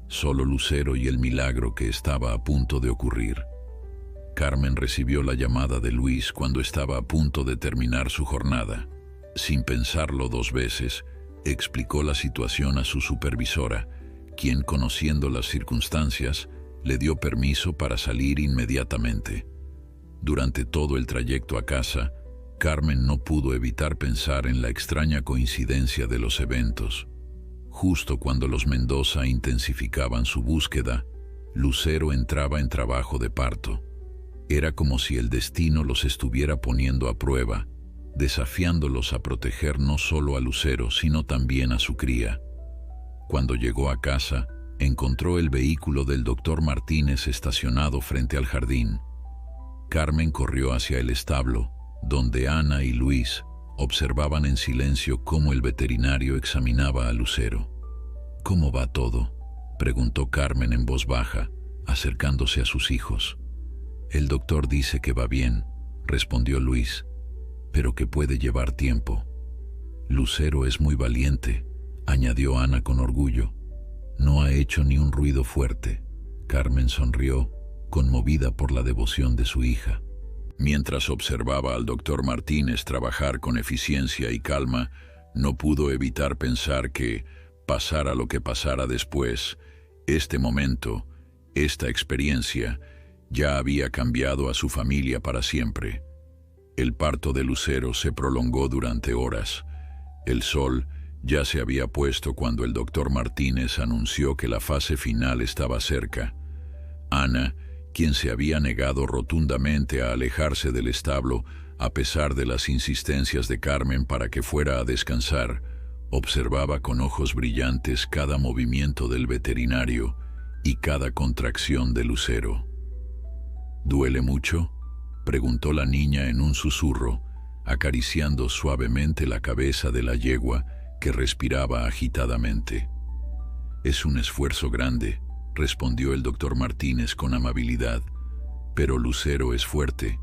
Solo Lucero y el milagro que estaba a punto de ocurrir. Carmen recibió la llamada de Luis cuando estaba a punto de terminar su jornada. Sin pensarlo dos veces, explicó la situación a su supervisora, quien, conociendo las circunstancias, le dio permiso para salir inmediatamente. Durante todo el trayecto a casa, Carmen no pudo evitar pensar en la extraña coincidencia de los eventos. Justo cuando los Mendoza intensificaban su búsqueda, Lucero entraba en trabajo de parto. Era como si el destino los estuviera poniendo a prueba, desafiándolos a proteger no solo a Lucero, sino también a su cría. Cuando llegó a casa, encontró el vehículo del doctor Martínez estacionado frente al jardín. Carmen corrió hacia el establo, donde Ana y Luis observaban en silencio cómo el veterinario examinaba a Lucero. «¿Cómo va todo?», preguntó Carmen en voz baja, acercándose a sus hijos. «El doctor dice que va bien», respondió Luis, «pero que puede llevar tiempo». «Lucero es muy valiente», añadió Ana con orgullo. «No ha hecho ni un ruido fuerte». Carmen sonrió, conmovida por la devoción de su hija. Mientras observaba al doctor Martínez trabajar con eficiencia y calma, no pudo evitar pensar que, pasara lo que pasara después, este momento, esta experiencia, ya había cambiado a su familia para siempre. El parto de Lucero se prolongó durante horas. El sol, ya se había puesto cuando el doctor Martínez anunció que la fase final estaba cerca. Ana, quien se había negado rotundamente a alejarse del establo a pesar de las insistencias de Carmen para que fuera a descansar, observaba con ojos brillantes cada movimiento del veterinario y cada contracción de Lucero. ¿Duele mucho?, preguntó la niña en un susurro, acariciando suavemente la cabeza de la yegua que respiraba agitadamente. «Es un esfuerzo grande», respondió el doctor Martínez con amabilidad, «pero Lucero es fuerte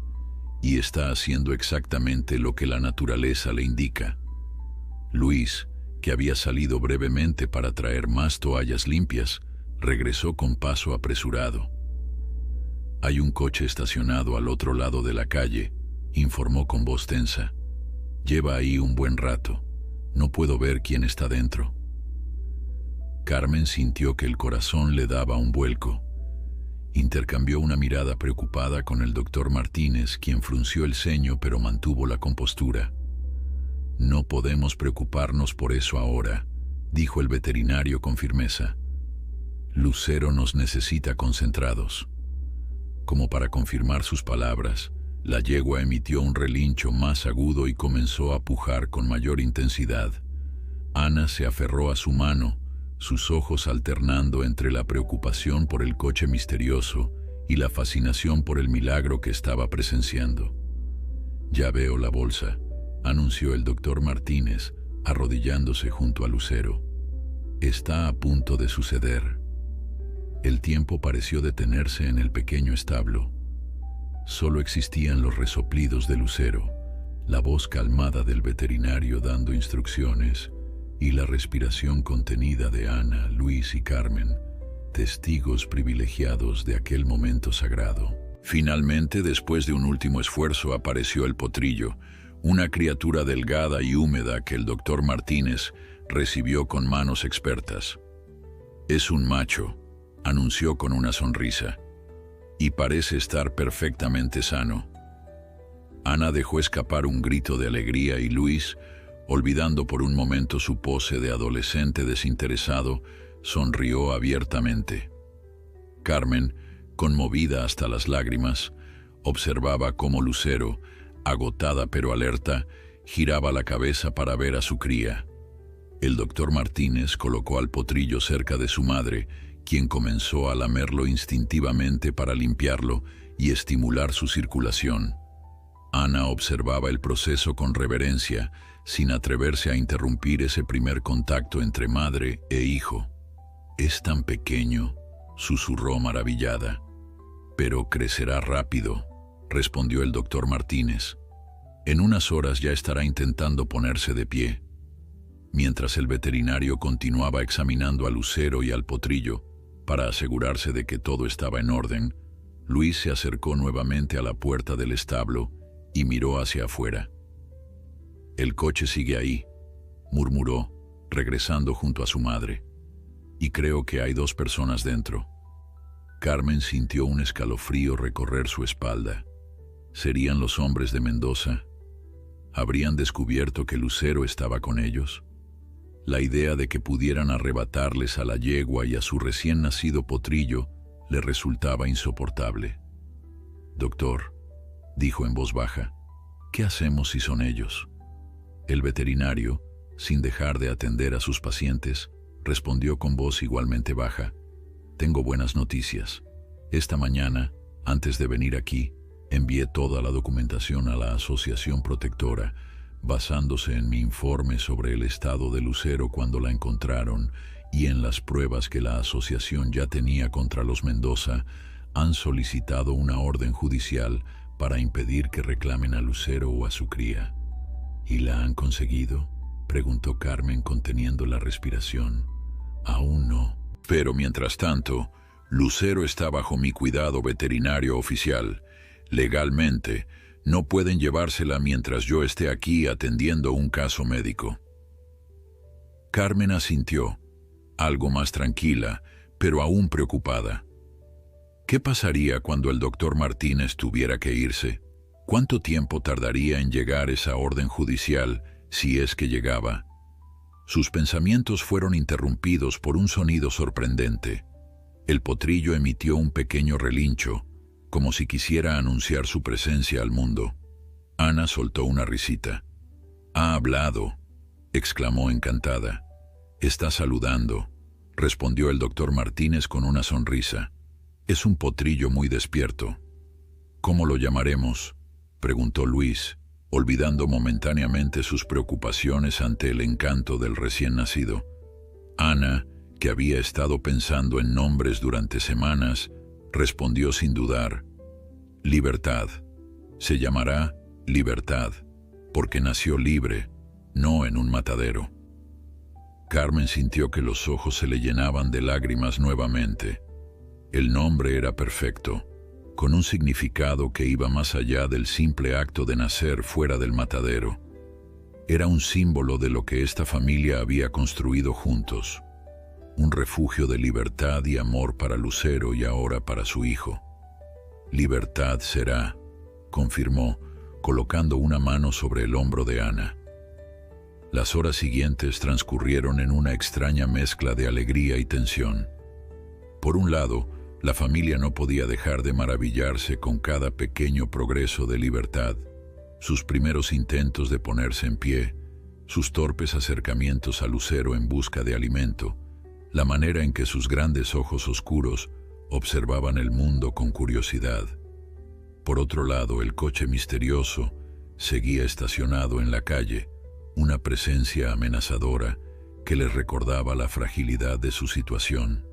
y está haciendo exactamente lo que la naturaleza le indica». Luis, que había salido brevemente para traer más toallas limpias, regresó con paso apresurado. «Hay un coche estacionado al otro lado de la calle», informó con voz tensa. «Lleva ahí un buen rato. No puedo ver quién está dentro». Carmen sintió que el corazón le daba un vuelco. Intercambió una mirada preocupada con el doctor Martínez, quien frunció el ceño pero mantuvo la compostura. «No podemos preocuparnos por eso ahora», dijo el veterinario con firmeza. «Lucero nos necesita concentrados». Como para confirmar sus palabras, la yegua emitió un relincho más agudo y comenzó a pujar con mayor intensidad. Ana se aferró a su mano, sus ojos alternando entre la preocupación por el coche misterioso y la fascinación por el milagro que estaba presenciando. «Ya veo la bolsa», anunció el doctor Martínez, arrodillándose junto a Lucero. «Está a punto de suceder». El tiempo pareció detenerse en el pequeño establo. Solo existían los resoplidos de Lucero, la voz calmada del veterinario dando instrucciones y la respiración contenida de Ana, Luis y Carmen, testigos privilegiados de aquel momento sagrado. Finalmente, después de un último esfuerzo, apareció el potrillo, una criatura delgada y húmeda que el doctor Martínez recibió con manos expertas. «Es un macho», anunció con una sonrisa, «y parece estar perfectamente sano». Ana dejó escapar un grito de alegría y Luis, olvidando por un momento su pose de adolescente desinteresado, sonrió abiertamente. Carmen, conmovida hasta las lágrimas, observaba cómo Lucero, agotada pero alerta, giraba la cabeza para ver a su cría. El doctor Martínez colocó al potrillo cerca de su madre, quien comenzó a lamerlo instintivamente para limpiarlo y estimular su circulación. Ana observaba el proceso con reverencia, sin atreverse a interrumpir ese primer contacto entre madre e hijo. «Es tan pequeño», susurró maravillada. «Pero crecerá rápido», respondió el doctor Martínez. «En unas horas ya estará intentando ponerse de pie». Mientras el veterinario continuaba examinando a Lucero y al potrillo, para asegurarse de que todo estaba en orden, Luis se acercó nuevamente a la puerta del establo y miró hacia afuera. «El coche sigue ahí», murmuró, regresando junto a su madre. «Y creo que hay 2 personas dentro». Carmen sintió un escalofrío recorrer su espalda. ¿Serían los hombres de Mendoza? ¿Habrían descubierto que Lucero estaba con ellos? La idea de que pudieran arrebatarles a la yegua y a su recién nacido potrillo le resultaba insoportable. «Doctor», dijo en voz baja, «¿qué hacemos si son ellos?». El veterinario, sin dejar de atender a sus pacientes, respondió con voz igualmente baja: «Tengo buenas noticias. Esta mañana, antes de venir aquí, envié toda la documentación a la Asociación Protectora, basándose en mi informe sobre el estado de Lucero cuando la encontraron y en las pruebas que la asociación ya tenía contra los Mendoza. Han solicitado una orden judicial para impedir que reclamen a Lucero o a su cría». «¿Y la han conseguido?», preguntó Carmen conteniendo la respiración. «Aún no. Pero mientras tanto, Lucero está bajo mi cuidado veterinario oficial. Legalmente, no pueden llevársela mientras yo esté aquí atendiendo un caso médico». Carmen asintió, algo más tranquila, pero aún preocupada. ¿Qué pasaría cuando el doctor Martínez tuviera que irse? ¿Cuánto tiempo tardaría en llegar esa orden judicial, si es que llegaba? Sus pensamientos fueron interrumpidos por un sonido sorprendente. El potrillo emitió un pequeño relincho, como si quisiera anunciar su presencia al mundo. Ana soltó una risita. «Ha hablado», exclamó encantada. «Está saludando», respondió el doctor Martínez con una sonrisa. «Es un potrillo muy despierto». «¿Cómo lo llamaremos?», preguntó Luis, olvidando momentáneamente sus preocupaciones ante el encanto del recién nacido. Ana, que había estado pensando en nombres durante semanas, respondió sin dudar: «Libertad. Se llamará Libertad, porque nació libre, no en un matadero». Carmen sintió que los ojos se le llenaban de lágrimas nuevamente. El nombre era perfecto, con un significado que iba más allá del simple acto de nacer fuera del matadero. Era un símbolo de lo que esta familia había construido juntos, un refugio de libertad y amor para Lucero y ahora para su hijo. «Libertad será», confirmó, colocando una mano sobre el hombro de Ana. Las horas siguientes transcurrieron en una extraña mezcla de alegría y tensión. Por un lado, la familia no podía dejar de maravillarse con cada pequeño progreso de Libertad, sus primeros intentos de ponerse en pie, sus torpes acercamientos a Lucero en busca de alimento, la manera en que sus grandes ojos oscuros observaban el mundo con curiosidad. Por otro lado, el coche misterioso seguía estacionado en la calle, una presencia amenazadora que les recordaba la fragilidad de su situación.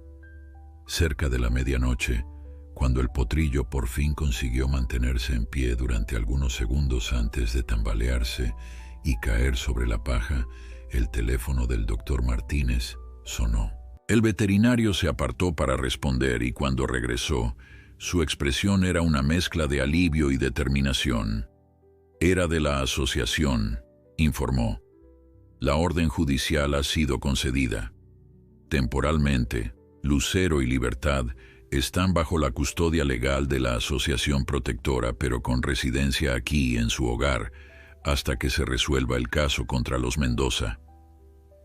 Cerca de la medianoche, cuando el potrillo por fin consiguió mantenerse en pie durante algunos segundos antes de tambalearse y caer sobre la paja, el teléfono del doctor Martínez sonó. El veterinario se apartó para responder y cuando regresó, su expresión era una mezcla de alivio y determinación. «Era de la asociación», informó. «La orden judicial ha sido concedida. Temporalmente, Lucero y Libertad están bajo la custodia legal de la Asociación Protectora, pero con residencia aquí en su hogar, hasta que se resuelva el caso contra los Mendoza».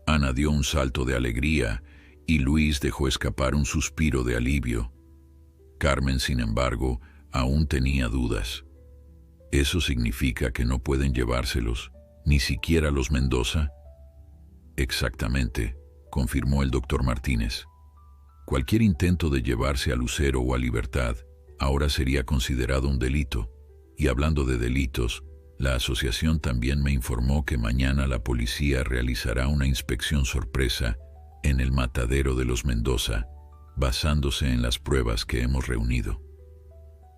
Ana dio un salto de alegría y Luis dejó escapar un suspiro de alivio. Carmen, sin embargo, aún tenía dudas. ¿Eso significa que no pueden llevárselos, ni siquiera los Mendoza? Exactamente, confirmó el doctor Martínez. Cualquier intento de llevarse a Lucero o a Libertad ahora sería considerado un delito. Y hablando de delitos, la asociación también me informó que mañana la policía realizará una inspección sorpresa en el matadero de los Mendoza, basándose en las pruebas que hemos reunido.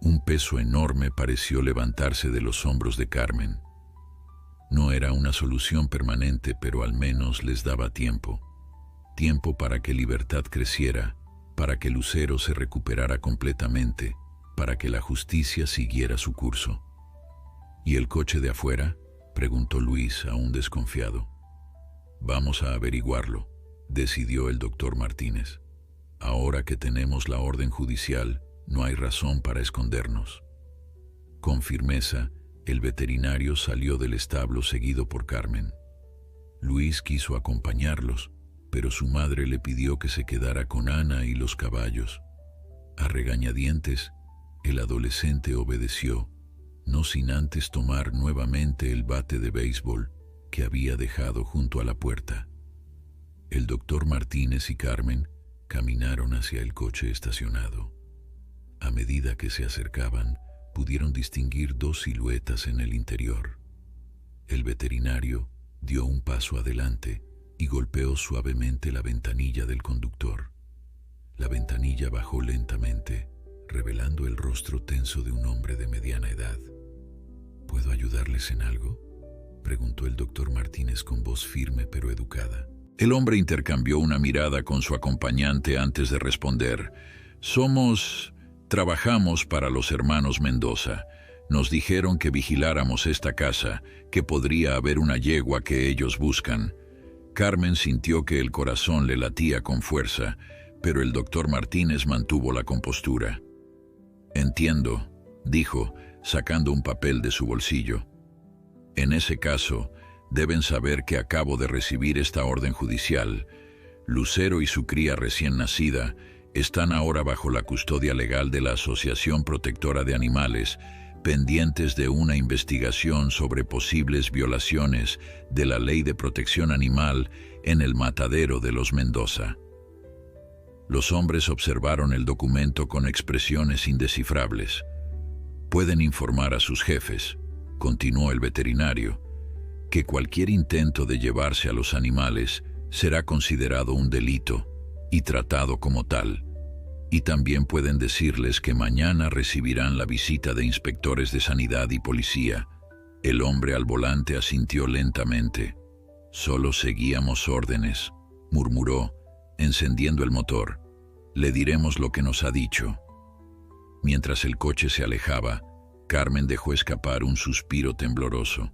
Un peso enorme pareció levantarse de los hombros de Carmen. No era una solución permanente, pero al menos les daba tiempo. Tiempo para que Libertad creciera, para que Lucero se recuperara completamente, para que la justicia siguiera su curso. ¿Y el coche de afuera?, preguntó Luis, aún desconfiado. Vamos a averiguarlo, decidió el doctor Martínez. Ahora que tenemos la orden judicial, no hay razón para escondernos. Con firmeza, el veterinario salió del establo seguido por Carmen. Luis quiso acompañarlos, pero su madre le pidió que se quedara con Ana y los caballos. A regañadientes, el adolescente obedeció, no sin antes tomar nuevamente el bate de béisbol que había dejado junto a la puerta. El doctor Martínez y Carmen caminaron hacia el coche estacionado. A medida que se acercaban, pudieron distinguir dos siluetas en el interior. El veterinario dio un paso adelante y golpeó suavemente la ventanilla del conductor. La ventanilla bajó lentamente, revelando el rostro tenso de un hombre de mediana edad. ¿Puedo ayudarles en algo?, preguntó el doctor Martínez con voz firme pero educada. El hombre intercambió una mirada con su acompañante antes de responder. Trabajamos para los hermanos Mendoza. Nos dijeron que vigiláramos esta casa, que podría haber una yegua que ellos buscan. Carmen sintió que el corazón le latía con fuerza, pero el doctor Martínez mantuvo la compostura. Entiendo, dijo, sacando un papel de su bolsillo. En ese caso, Deben saber que acabo de recibir esta orden judicial. Lucero y su cría recién nacida están ahora bajo la custodia legal de la Asociación Protectora de Animales, pendientes de una investigación sobre posibles violaciones de la Ley de Protección Animal en el matadero de los Mendoza. Los hombres observaron el documento con expresiones indescifrables. Pueden informar a sus jefes, continuó el veterinario, que cualquier intento de llevarse a los animales será considerado un delito y tratado como tal. Y también pueden decirles que mañana recibirán la visita de inspectores de sanidad y policía. El hombre al volante asintió lentamente. Solo seguíamos órdenes, murmuró, encendiendo el motor. Le diremos lo que nos ha dicho. Mientras el coche se alejaba, Carmen dejó escapar un suspiro tembloroso.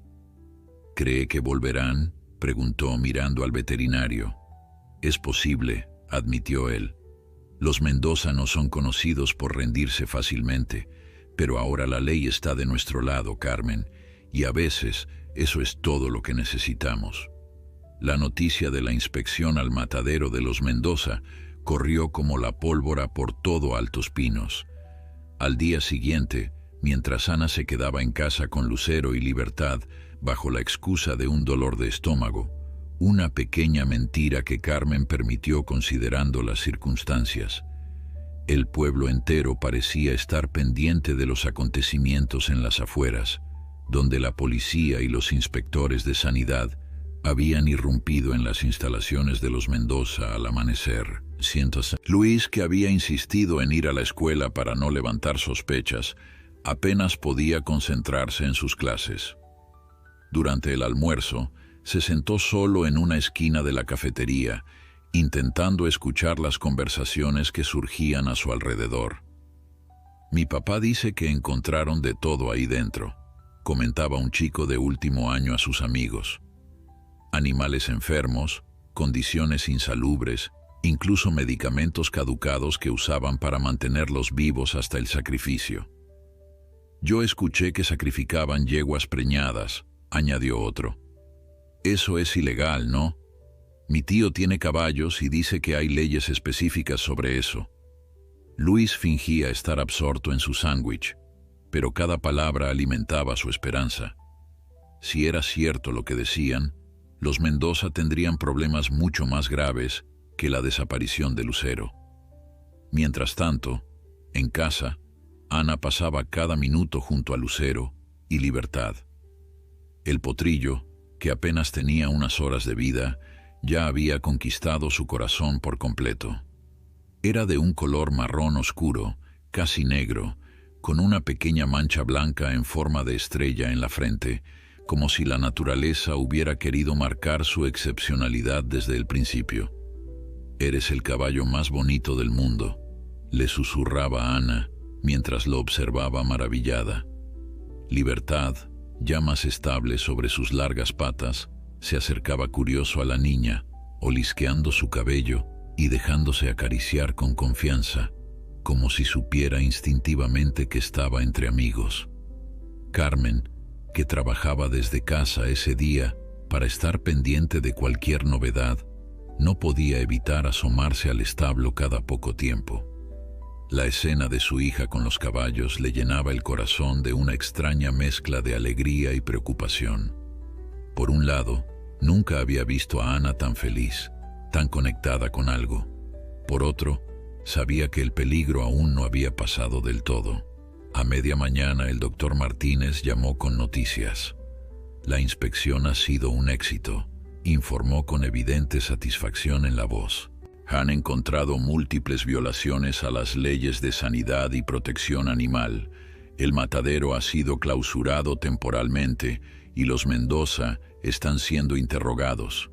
¿Cree que volverán?, preguntó mirando al veterinario. Es posible, admitió él. Los Mendoza no son conocidos por rendirse fácilmente, pero ahora la ley está de nuestro lado, Carmen, y a veces eso es todo lo que necesitamos. La noticia de la inspección al matadero de los Mendoza corrió como la pólvora por todo Altos Pinos. Al día siguiente, mientras Ana se quedaba en casa con Lucero y Libertad, bajo la excusa de un dolor de estómago, una pequeña mentira que Carmen permitió considerando las circunstancias. El pueblo entero parecía estar pendiente de los acontecimientos en las afueras, donde la policía y los inspectores de sanidad habían irrumpido en las instalaciones de los Mendoza al amanecer. Luis, que había insistido en ir a la escuela para no levantar sospechas, apenas podía concentrarse en sus clases. Durante el almuerzo, se sentó solo en una esquina de la cafetería, intentando escuchar las conversaciones que surgían a su alrededor. Mi papá dice que encontraron de todo ahí dentro, comentaba un chico de último año a sus amigos. Animales enfermos, condiciones insalubres, incluso medicamentos caducados que usaban para mantenerlos vivos hasta el sacrificio. Yo escuché que sacrificaban yeguas preñadas, añadió otro. Eso es ilegal, ¿no? Mi tío tiene caballos y dice que hay leyes específicas sobre eso. Luis fingía estar absorto en su sándwich, pero cada palabra alimentaba su esperanza. Si era cierto lo que decían, los Mendoza tendrían problemas mucho más graves que la desaparición de Lucero. Mientras tanto, en casa, Ana pasaba cada minuto junto a Lucero y Libertad. El potrillo, que apenas tenía unas horas de vida, ya había conquistado su corazón por completo. Era de un color marrón oscuro, casi negro, con una pequeña mancha blanca en forma de estrella en la frente, como si la naturaleza hubiera querido marcar su excepcionalidad desde el principio. «Eres el caballo más bonito del mundo», le susurraba Ana, mientras lo observaba maravillada. Libertad, ya más estable sobre sus largas patas, se acercaba curioso a la niña, olisqueando su cabello y dejándose acariciar con confianza, como si supiera instintivamente que estaba entre amigos. Carmen, que trabajaba desde casa ese día para estar pendiente de cualquier novedad, no podía evitar asomarse al establo cada poco tiempo. La escena de su hija con los caballos le llenaba el corazón de una extraña mezcla de alegría y preocupación. Por un lado, nunca había visto a Ana tan feliz, tan conectada con algo. Por otro, sabía que el peligro aún no había pasado del todo. A media mañana el doctor Martínez llamó con noticias. La inspección ha sido un éxito, informó con evidente satisfacción en la voz. Han encontrado múltiples violaciones a las leyes de sanidad y protección animal. El matadero ha sido clausurado temporalmente y los Mendoza están siendo interrogados.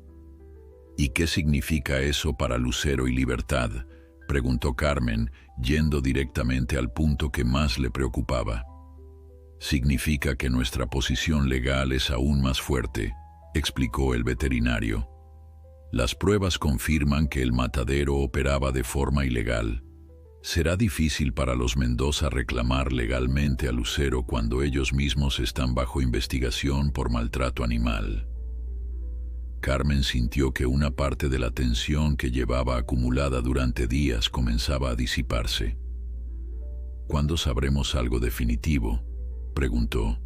¿Y qué significa eso para Lucero y Libertad?, preguntó Carmen, yendo directamente al punto que más le preocupaba. Significa que nuestra posición legal es aún más fuerte, explicó el veterinario. Las pruebas confirman que el matadero operaba de forma ilegal. Será difícil para los Mendoza reclamar legalmente a Lucero cuando ellos mismos están bajo investigación por maltrato animal. Carmen sintió que una parte de la tensión que llevaba acumulada durante días comenzaba a disiparse. ¿Cuándo sabremos algo definitivo?, preguntó.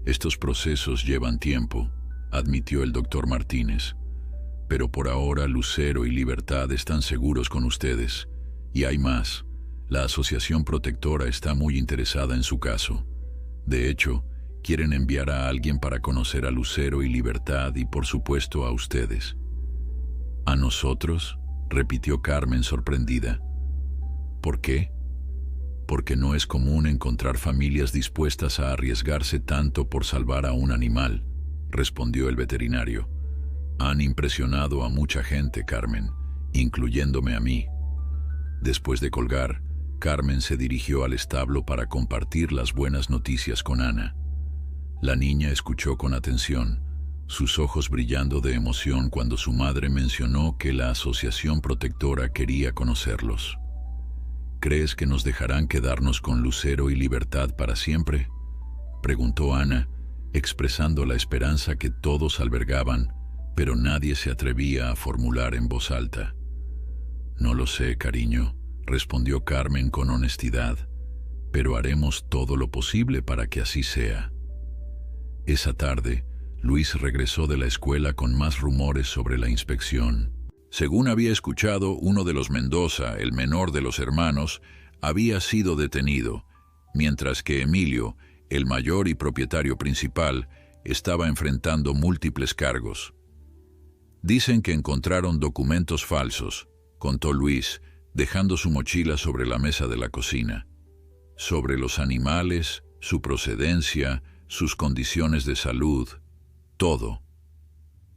Estos procesos llevan tiempo, admitió el doctor Martínez. Pero por ahora Lucero y Libertad están seguros con ustedes. Y hay más. La Asociación Protectora está muy interesada en su caso. De hecho, quieren enviar a alguien para conocer a Lucero y Libertad y por supuesto a ustedes. ¿A nosotros?, repitió Carmen sorprendida. ¿Por qué? Porque no es común encontrar familias dispuestas a arriesgarse tanto por salvar a un animal, respondió el veterinario. Han impresionado a mucha gente, Carmen, incluyéndome a mí. Después de colgar, Carmen se dirigió al establo para compartir las buenas noticias con Ana. La niña escuchó con atención, sus ojos brillando de emoción cuando su madre mencionó que la Asociación Protectora quería conocerlos. ¿Crees que nos dejarán quedarnos con Lucero y Libertad para siempre?, preguntó Ana, expresando la esperanza que todos albergaban, pero nadie se atrevía a formular en voz alta. No lo sé, cariño, respondió Carmen con honestidad, pero haremos todo lo posible para que así sea. Esa tarde, Luis regresó de la escuela con más rumores sobre la inspección. Según había escuchado, uno de los Mendoza, el menor de los hermanos, había sido detenido, mientras que Emilio, el mayor y propietario principal, estaba enfrentando múltiples cargos. Dicen que encontraron documentos falsos, contó Luis, dejando su mochila sobre la mesa de la cocina. Sobre los animales, su procedencia, sus condiciones de salud, todo.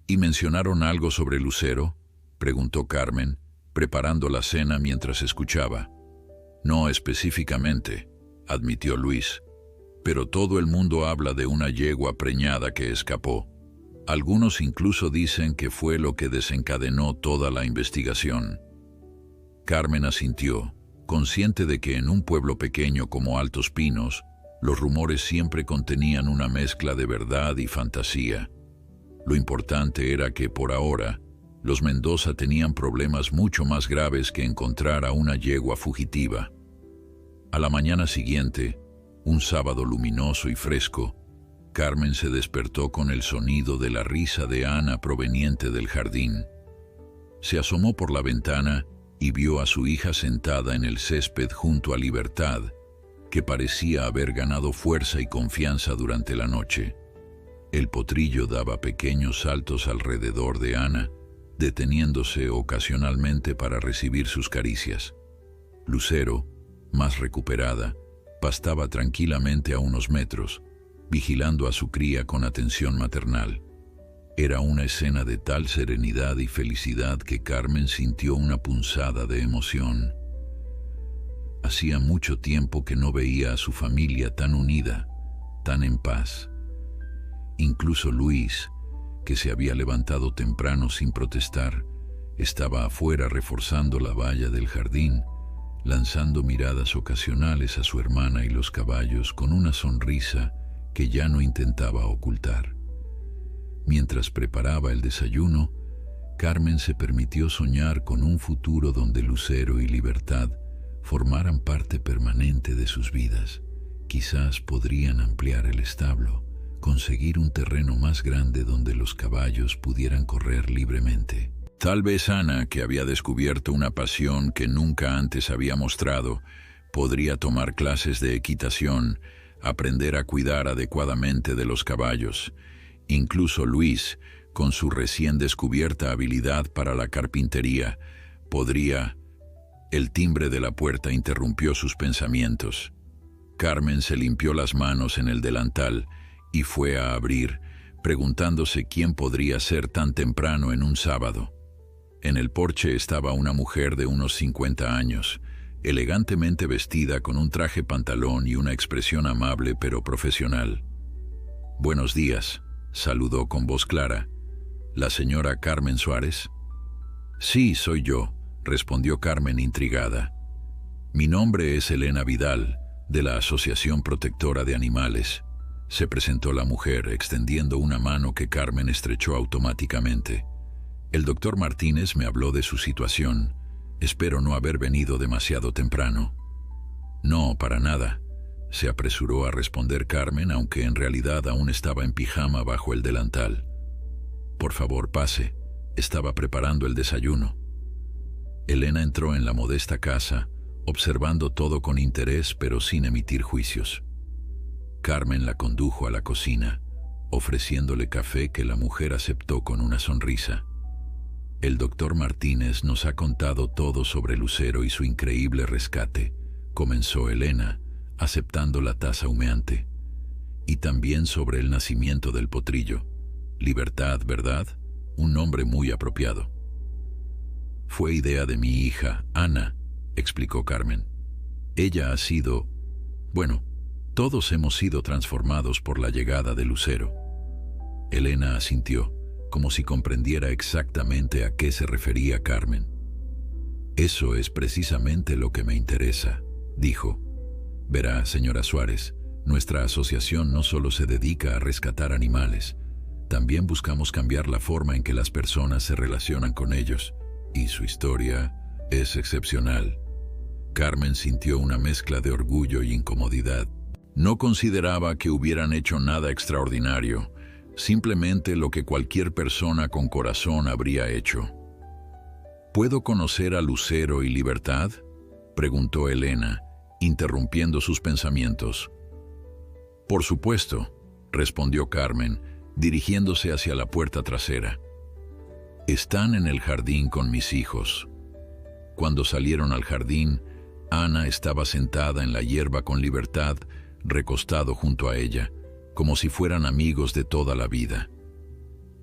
¿Y mencionaron algo sobre Lucero?, preguntó Carmen, preparando la cena mientras escuchaba. No específicamente, admitió Luis, pero todo el mundo habla de una yegua preñada que escapó. Algunos incluso dicen que fue lo que desencadenó toda la investigación. Carmen asintió, consciente de que en un pueblo pequeño como Altos Pinos, los rumores siempre contenían una mezcla de verdad y fantasía. Lo importante era que, por ahora, los Mendoza tenían problemas mucho más graves que encontrar a una yegua fugitiva. A la mañana siguiente, un sábado luminoso y fresco, Carmen se despertó con el sonido de la risa de Ana proveniente del jardín. Se asomó por la ventana y vio a su hija sentada en el césped junto a Libertad, que parecía haber ganado fuerza y confianza durante la noche. El potrillo daba pequeños saltos alrededor de Ana, deteniéndose ocasionalmente para recibir sus caricias. Lucero, más recuperada, pastaba tranquilamente a unos metros, vigilando a su cría con atención maternal. Era una escena de tal serenidad y felicidad que Carmen sintió una punzada de emoción. Hacía mucho tiempo que no veía a su familia tan unida, tan en paz. Incluso Luis, que se había levantado temprano sin protestar, estaba afuera reforzando la valla del jardín, lanzando miradas ocasionales a su hermana y los caballos con una sonrisa que ya no intentaba ocultar. Mientras preparaba el desayuno, Carmen se permitió soñar con un futuro donde Lucero y Libertad formaran parte permanente de sus vidas. Quizás podrían ampliar el establo, conseguir un terreno más grande donde los caballos pudieran correr libremente. Tal vez Ana, que había descubierto una pasión que nunca antes había mostrado, podría tomar clases de equitación, aprender a cuidar adecuadamente de los caballos. Incluso Luis, con su recién descubierta habilidad para la carpintería, podría... El timbre de la puerta interrumpió sus pensamientos. Carmen se limpió las manos en el delantal y fue a abrir, preguntándose quién podría ser tan temprano en un sábado. En el porche estaba una mujer de unos 50 años, elegantemente vestida con un traje pantalón y una expresión amable pero profesional. «Buenos días», saludó con voz clara. «¿La señora Carmen Suárez?» «Sí, soy yo», respondió Carmen intrigada. «Mi nombre es Elena Vidal, de la Asociación Protectora de Animales. Se presentó la mujer, extendiendo una mano que Carmen estrechó automáticamente. El doctor Martínez me habló de su situación. Espero no haber venido demasiado temprano. No, para nada, se apresuró a responder Carmen, aunque en realidad aún estaba en pijama bajo el delantal. Por favor, pase. Estaba preparando el desayuno. Elena entró en la modesta casa, observando todo con interés pero sin emitir juicios. Carmen la condujo a la cocina, ofreciéndole café que la mujer aceptó con una sonrisa. El doctor Martínez nos ha contado todo sobre Lucero y su increíble rescate, comenzó Elena, aceptando la taza humeante. Y también sobre el nacimiento del potrillo. Libertad, ¿verdad? Un nombre muy apropiado. Fue idea de mi hija, Ana, explicó Carmen. Ella ha sido... Bueno, todos hemos sido transformados por la llegada de Lucero. Elena asintió, como si comprendiera exactamente a qué se refería Carmen. Eso es precisamente lo que me interesa, dijo. Verá, señora Suárez, nuestra asociación no solo se dedica a rescatar animales, también buscamos cambiar la forma en que las personas se relacionan con ellos, y su historia es excepcional. Carmen sintió una mezcla de orgullo y incomodidad. No consideraba que hubieran hecho nada extraordinario, simplemente lo que cualquier persona con corazón habría hecho. ¿Puedo conocer a Lucero y Libertad?, preguntó Elena, interrumpiendo sus pensamientos. Por supuesto, respondió Carmen, dirigiéndose hacia la puerta trasera. Están en el jardín con mis hijos. Cuando salieron al jardín, Ana estaba sentada en la hierba con Libertad, recostado junto a ella, como si fueran amigos de toda la vida.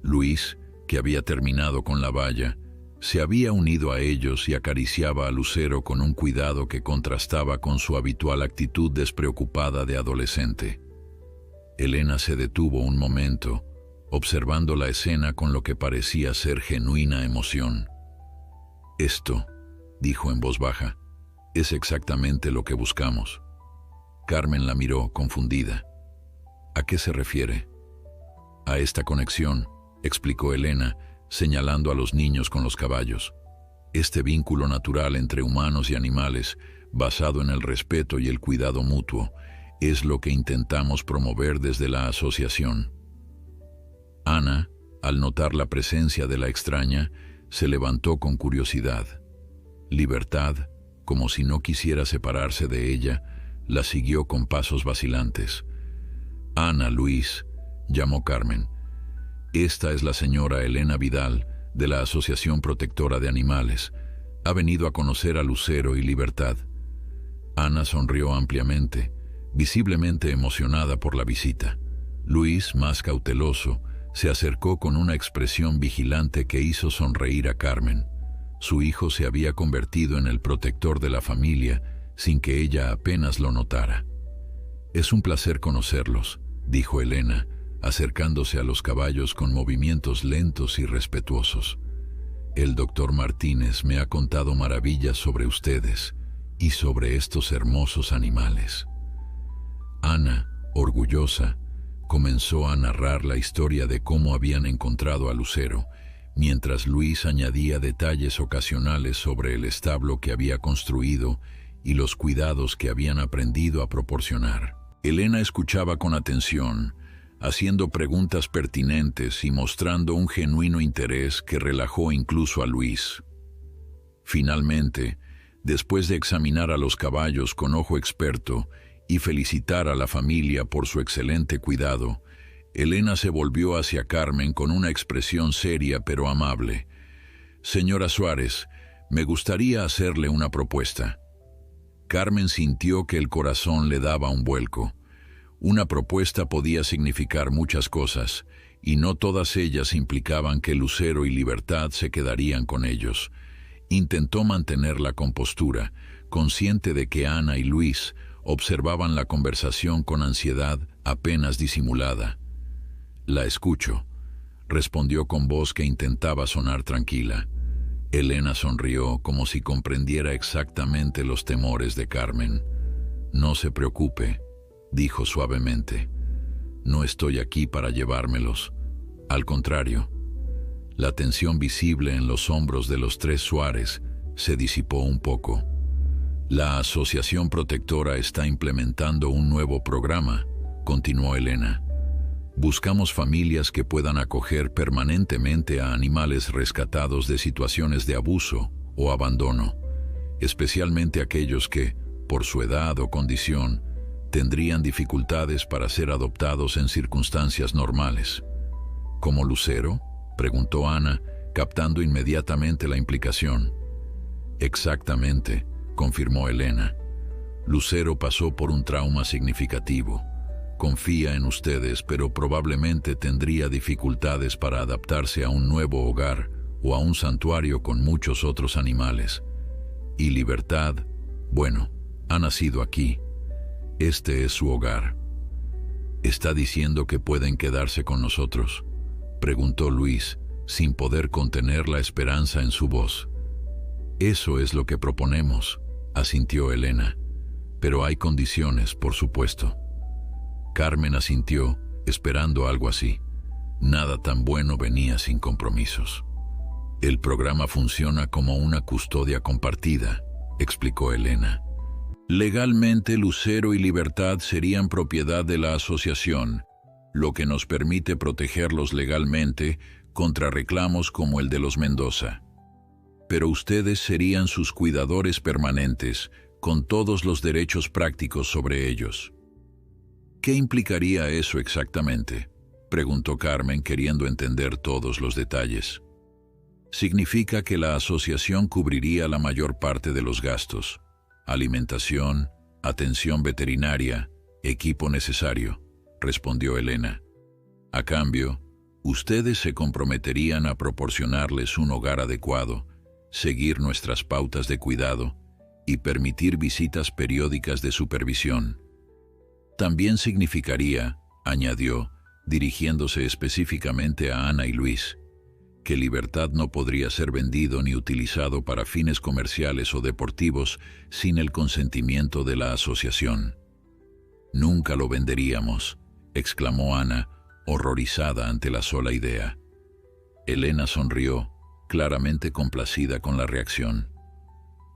Luis, que había terminado con la valla, se había unido a ellos y acariciaba a Lucero con un cuidado que contrastaba con su habitual actitud despreocupada de adolescente. Elena se detuvo un momento, observando la escena con lo que parecía ser genuina emoción. Esto, dijo en voz baja, es exactamente lo que buscamos. Carmen la miró, confundida. ¿A qué se refiere? A esta conexión, explicó Elena, señalando a los niños con los caballos. Este vínculo natural entre humanos y animales, basado en el respeto y el cuidado mutuo, es lo que intentamos promover desde la asociación. Ana, al notar la presencia de la extraña, se levantó con curiosidad. Libertad, como si no quisiera separarse de ella, la siguió con pasos vacilantes. Ana, Luis, llamó Carmen. Esta es la señora Elena Vidal, de la Asociación Protectora de Animales. Ha venido a conocer a Lucero y Libertad. Ana sonrió ampliamente, visiblemente emocionada por la visita. Luis, más cauteloso, se acercó con una expresión vigilante que hizo sonreír a Carmen. Su hijo se había convertido en el protector de la familia, sin que ella apenas lo notara. Es un placer conocerlos, dijo Elena, acercándose a los caballos con movimientos lentos y respetuosos. El doctor Martínez me ha contado maravillas sobre ustedes y sobre estos hermosos animales. Ana, orgullosa, comenzó a narrar la historia de cómo habían encontrado a Lucero, mientras Luis añadía detalles ocasionales sobre el establo que había construido y los cuidados que habían aprendido a proporcionar. Elena escuchaba con atención, haciendo preguntas pertinentes y mostrando un genuino interés que relajó incluso a Luis. Finalmente, después de examinar a los caballos con ojo experto y felicitar a la familia por su excelente cuidado, Elena se volvió hacia Carmen con una expresión seria pero amable. Señora Suárez, me gustaría hacerle una propuesta. Carmen sintió que el corazón le daba un vuelco. Una propuesta podía significar muchas cosas, y no todas ellas implicaban que Lucero y Libertad se quedarían con ellos. Intentó mantener la compostura, consciente de que Ana y Luis observaban la conversación con ansiedad apenas disimulada. La escucho, respondió con voz que intentaba sonar tranquila. Elena sonrió como si comprendiera exactamente los temores de Carmen. No se preocupe, dijo suavemente. No estoy aquí para llevármelos. Al contrario, la tensión visible en los hombros de los tres Suárez se disipó un poco. La Asociación Protectora está implementando un nuevo programa, continuó Elena. Buscamos familias que puedan acoger permanentemente a animales rescatados de situaciones de abuso o abandono, especialmente aquellos que, por su edad o condición, tendrían dificultades para ser adoptados en circunstancias normales. ¿Como Lucero?, preguntó Ana, captando inmediatamente la implicación. Exactamente, confirmó Elena. Lucero pasó por un trauma significativo. Confía en ustedes, pero probablemente tendría dificultades para adaptarse a un nuevo hogar o a un santuario con muchos otros animales. Y Libertad, bueno, ha nacido aquí. Este es su hogar. ¿Está diciendo que pueden quedarse con nosotros?, preguntó Luis, sin poder contener la esperanza en su voz. Eso es lo que proponemos, asintió Elena. Pero hay condiciones, por supuesto. Carmen asintió, esperando algo así. Nada tan bueno venía sin compromisos. El programa funciona como una custodia compartida, explicó Elena. Legalmente, Lucero y Libertad serían propiedad de la asociación, lo que nos permite protegerlos legalmente contra reclamos como el de los Mendoza. Pero ustedes serían sus cuidadores permanentes, con todos los derechos prácticos sobre ellos. ¿Qué implicaría eso exactamente?, preguntó Carmen, queriendo entender todos los detalles. Significa que la asociación cubriría la mayor parte de los gastos: alimentación, atención veterinaria, equipo necesario, respondió Elena. A cambio, ustedes se comprometerían a proporcionarles un hogar adecuado, seguir nuestras pautas de cuidado y permitir visitas periódicas de supervisión. También significaría, añadió, dirigiéndose específicamente a Ana y Luis, que Libertad no podría ser vendido ni utilizado para fines comerciales o deportivos sin el consentimiento de la asociación. Nunca lo venderíamos, exclamó Ana, horrorizada ante la sola idea. Elena sonrió, claramente complacida con la reacción.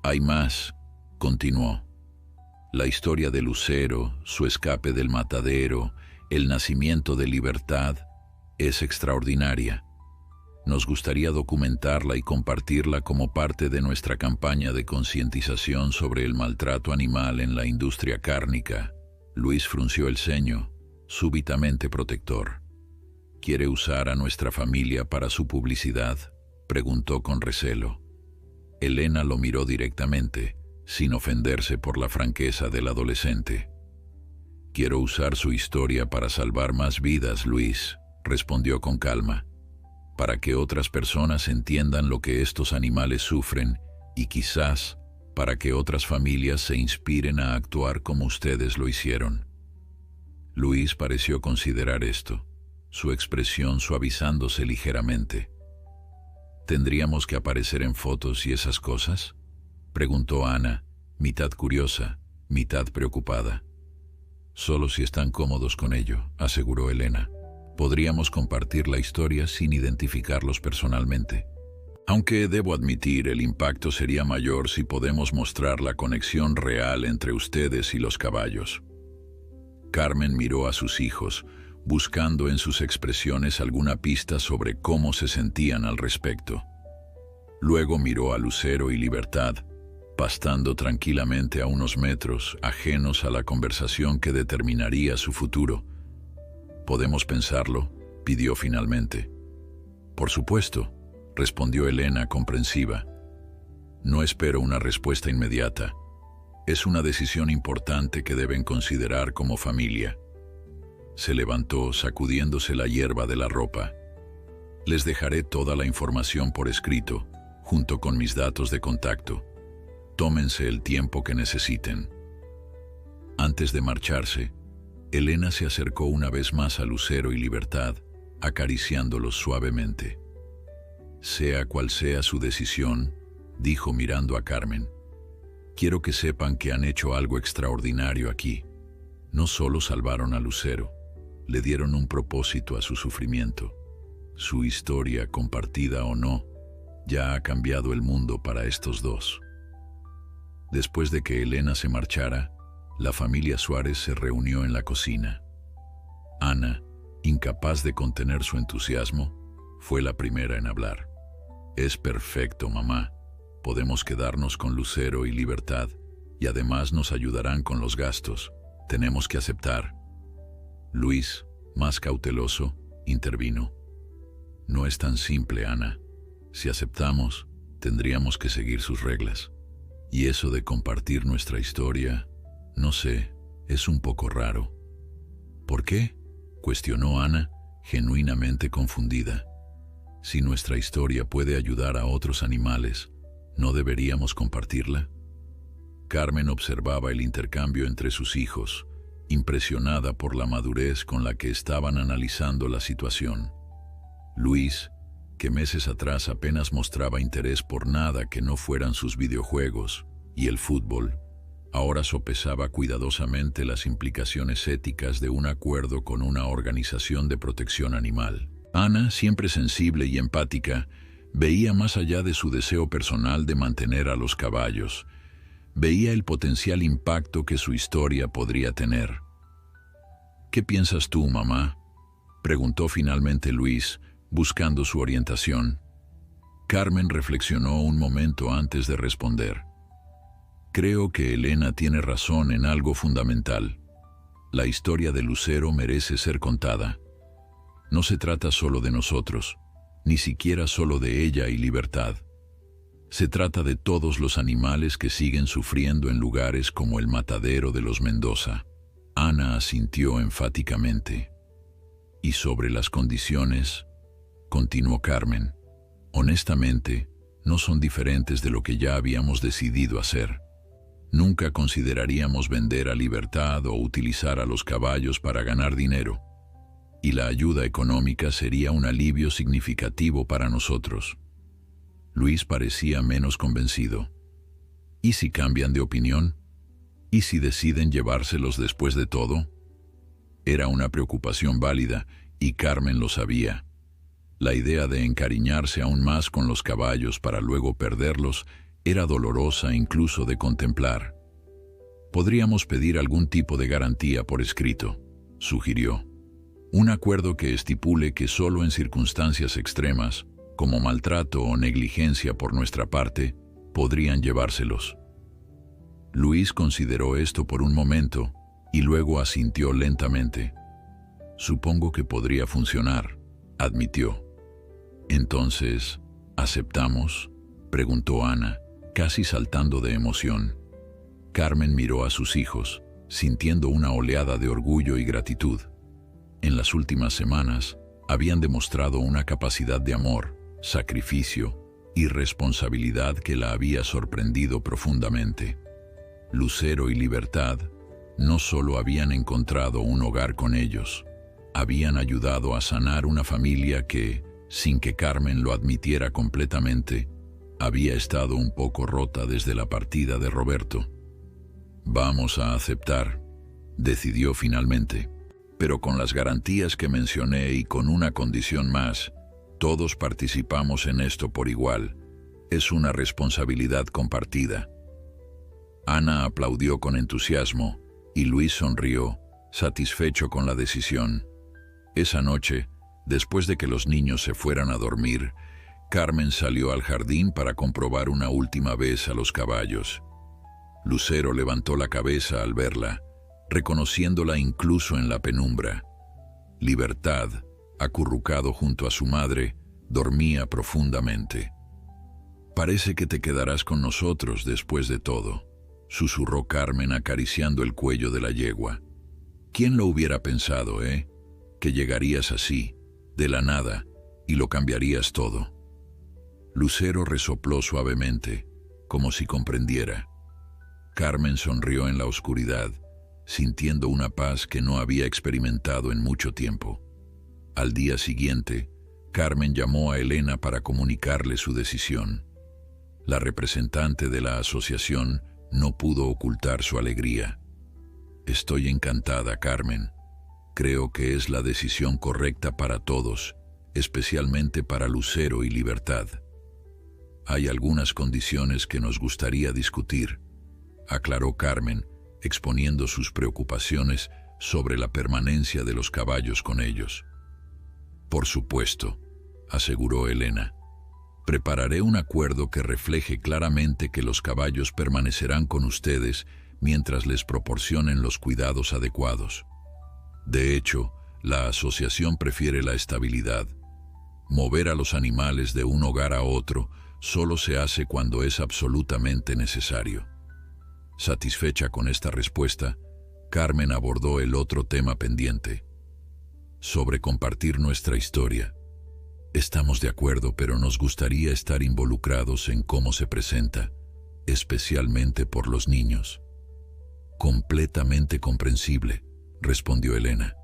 Hay más, continuó. La historia de Lucero, su escape del matadero, el nacimiento de Libertad, es extraordinaria. Nos gustaría documentarla y compartirla como parte de nuestra campaña de concientización sobre el maltrato animal en la industria cárnica. Luis frunció el ceño, súbitamente protector. ¿Quiere usar a nuestra familia para su publicidad?, preguntó con recelo. Elena lo miró directamente, sin ofenderse por la franqueza del adolescente. Quiero usar su historia para salvar más vidas, Luis, respondió con calma, para que otras personas entiendan lo que estos animales sufren y quizás para que otras familias se inspiren a actuar como ustedes lo hicieron. Luis pareció considerar esto, su expresión suavizándose ligeramente. ¿Tendríamos que aparecer en fotos y esas cosas?, preguntó Ana, mitad curiosa, mitad preocupada. Solo si están cómodos con ello, aseguró Elena. Podríamos compartir la historia sin identificarlos personalmente. Aunque debo admitir, el impacto sería mayor si podemos mostrar la conexión real entre ustedes y los caballos. Carmen miró a sus hijos, buscando en sus expresiones alguna pista sobre cómo se sentían al respecto. Luego miró a Lucero y Libertad, pastando tranquilamente a unos metros, ajenos a la conversación que determinaría su futuro. ¿Podemos pensarlo?, pidió finalmente. Por supuesto, respondió Elena, comprensiva. No espero una respuesta inmediata. Es una decisión importante que deben considerar como familia. Se levantó, sacudiéndose la hierba de la ropa. Les dejaré toda la información por escrito, junto con mis datos de contacto. Tómense el tiempo que necesiten. Antes de marcharse, Elena se acercó una vez más a Lucero y Libertad, acariciándolos suavemente. Sea cual sea su decisión, dijo mirando a Carmen, quiero que sepan que han hecho algo extraordinario aquí. No solo salvaron a Lucero, le dieron un propósito a su sufrimiento. Su historia, compartida o no, ya ha cambiado el mundo para estos dos. Después de que Elena se marchara, la familia Suárez se reunió en la cocina. Ana, incapaz de contener su entusiasmo, fue la primera en hablar. «Es perfecto, mamá. Podemos quedarnos con Lucero y Libertad, y además nos ayudarán con los gastos. Tenemos que aceptar». Luis, más cauteloso, intervino. «No es tan simple, Ana. Si aceptamos, tendríamos que seguir sus reglas. Y eso de compartir nuestra historia, no sé, es un poco raro». «¿Por qué?», cuestionó Ana, genuinamente confundida. «Si nuestra historia puede ayudar a otros animales, ¿no deberíamos compartirla?». Carmen observaba el intercambio entre sus hijos, impresionada por la madurez con la que estaban analizando la situación. Luis, que meses atrás apenas mostraba interés por nada que no fueran sus videojuegos y el fútbol, ahora sopesaba cuidadosamente las implicaciones éticas de un acuerdo con una organización de protección animal. Ana, siempre sensible y empática, veía más allá de su deseo personal de mantener a los caballos. Veía el potencial impacto que su historia podría tener. «¿Qué piensas tú, mamá?», preguntó finalmente Luis, buscando su orientación. Carmen reflexionó un momento antes de responder. «Creo que Elena tiene razón en algo fundamental. La historia de Lucero merece ser contada. No se trata solo de nosotros, ni siquiera solo de ella y Libertad. Se trata de todos los animales que siguen sufriendo en lugares como el matadero de los Mendoza». Ana asintió enfáticamente. «Y sobre las condiciones», continuó Carmen, «honestamente, no son diferentes de lo que ya habíamos decidido hacer. Nunca consideraríamos vender a Libertad o utilizar a los caballos para ganar dinero. Y la ayuda económica sería un alivio significativo para nosotros». Luis parecía menos convencido. «¿Y si cambian de opinión? ¿Y si deciden llevárselos después de todo?». Era una preocupación válida, y Carmen lo sabía. La idea de encariñarse aún más con los caballos para luego perderlos era dolorosa incluso de contemplar. «Podríamos pedir algún tipo de garantía por escrito», sugirió. «Un acuerdo que estipule que solo en circunstancias extremas, como maltrato o negligencia por nuestra parte, podrían llevárselos». Luis consideró esto por un momento y luego asintió lentamente. «Supongo que podría funcionar», admitió. «Entonces, ¿aceptamos?», preguntó Ana, casi saltando de emoción. Carmen miró a sus hijos, sintiendo una oleada de orgullo y gratitud. En las últimas semanas, habían demostrado una capacidad de amor, sacrificio y responsabilidad que la había sorprendido profundamente. Lucero y Libertad no solo habían encontrado un hogar con ellos, habían ayudado a sanar una familia que, sin que Carmen lo admitiera completamente, había estado un poco rota desde la partida de Roberto. «Vamos a aceptar», decidió finalmente, «pero con las garantías que mencioné y con una condición más. Todos participamos en esto por igual. Es una responsabilidad compartida». Ana aplaudió con entusiasmo y Luis sonrió, satisfecho con la decisión. Esa noche, después de que los niños se fueran a dormir, Carmen salió al jardín para comprobar una última vez a los caballos. Lucero levantó la cabeza al verla, reconociéndola incluso en la penumbra. Libertad, acurrucado junto a su madre, dormía profundamente. «Parece que te quedarás con nosotros después de todo», susurró Carmen acariciando el cuello de la yegua. «¿Quién lo hubiera pensado, que llegarías así, de la nada, y lo cambiarías todo?» Lucero resopló suavemente, como si comprendiera. Carmen sonrió en la oscuridad, sintiendo una paz que no había experimentado en mucho tiempo. Al día siguiente, Carmen llamó a Elena para comunicarle su decisión. La representante de la asociación no pudo ocultar su alegría. «Estoy encantada, Carmen. Creo que es la decisión correcta para todos, especialmente para Lucero y Libertad. Hay algunas condiciones que nos gustaría discutir, aclaró Carmen, exponiendo sus preocupaciones sobre la permanencia de los caballos con ellos. Por supuesto, aseguró Elena. Prepararé un acuerdo que refleje claramente que los caballos permanecerán con ustedes mientras les proporcionen los cuidados adecuados. De hecho, la asociación prefiere la estabilidad. Mover a los animales de un hogar a otro solo se hace cuando es absolutamente necesario. Satisfecha con esta respuesta, Carmen abordó el otro tema pendiente, sobre compartir nuestra historia. Estamos de acuerdo, pero nos gustaría estar involucrados en cómo se presenta, especialmente por los niños. Completamente comprensible, respondió Elena.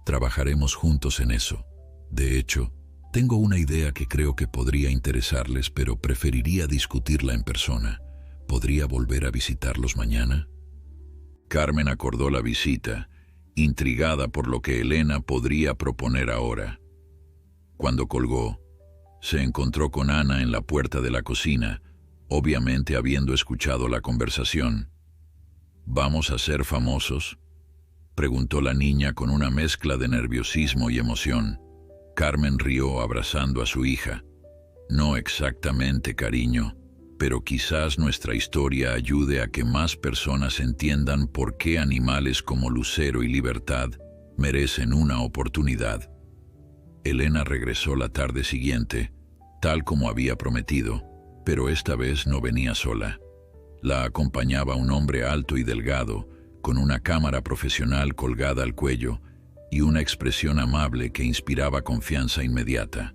Trabajaremos juntos en eso. De hecho, tengo una idea que creo que podría interesarles, pero preferiría discutirla en persona. ¿Podría volver a visitarlos mañana? Carmen acordó la visita, intrigada por lo que Elena podría proponer ahora. Cuando colgó, se encontró con Ana en la puerta de la cocina, obviamente habiendo escuchado la conversación. ¿Vamos a ser famosos?, preguntó la niña con una mezcla de nerviosismo y emoción. Carmen rió abrazando a su hija. No exactamente, cariño, pero quizás nuestra historia ayude a que más personas entiendan por qué animales como Lucero y Libertad merecen una oportunidad. Elena regresó la tarde siguiente, tal como había prometido, pero esta vez no venía sola. La acompañaba un hombre alto y delgado, con una cámara profesional colgada al cuello y una expresión amable que inspiraba confianza inmediata.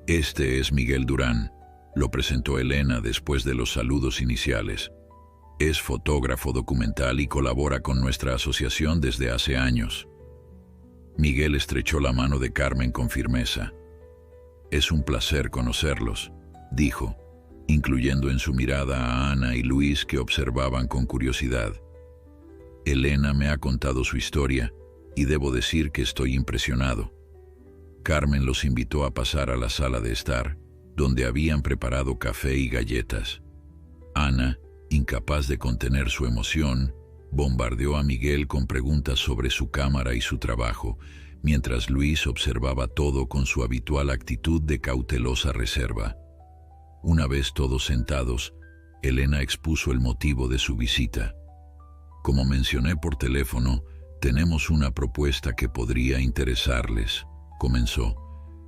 Este es Miguel Durán, lo presentó Elena después de los saludos iniciales. Es fotógrafo documental y colabora con nuestra asociación desde hace años. Miguel estrechó la mano de Carmen con firmeza. Es un placer conocerlos, dijo, incluyendo en su mirada a Ana y Luis, que observaban con curiosidad. Elena me ha contado su historia y debo decir que estoy impresionado. Carmen los invitó a pasar a la sala de estar, donde habían preparado café y galletas. Ana, incapaz de contener su emoción, bombardeó a Miguel con preguntas sobre su cámara y su trabajo, mientras Luis observaba todo con su habitual actitud de cautelosa reserva. Una vez todos sentados, Elena expuso el motivo de su visita. Como mencioné por teléfono, tenemos una propuesta que podría interesarles, comenzó.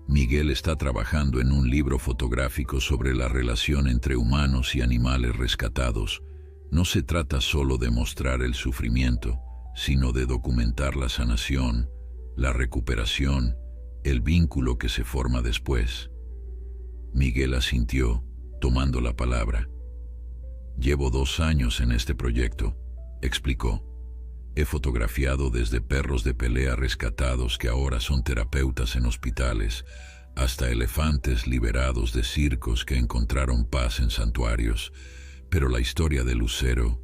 Miguel está trabajando en un libro fotográfico sobre la relación entre humanos y animales rescatados. No se trata solo de mostrar el sufrimiento, sino de documentar la sanación, la recuperación, el vínculo que se forma después. Miguel asintió, tomando la palabra. Llevo 2 años en este proyecto, explicó. He fotografiado desde perros de pelea rescatados que ahora son terapeutas en hospitales, hasta elefantes liberados de circos que encontraron paz en santuarios. Pero la historia de Lucero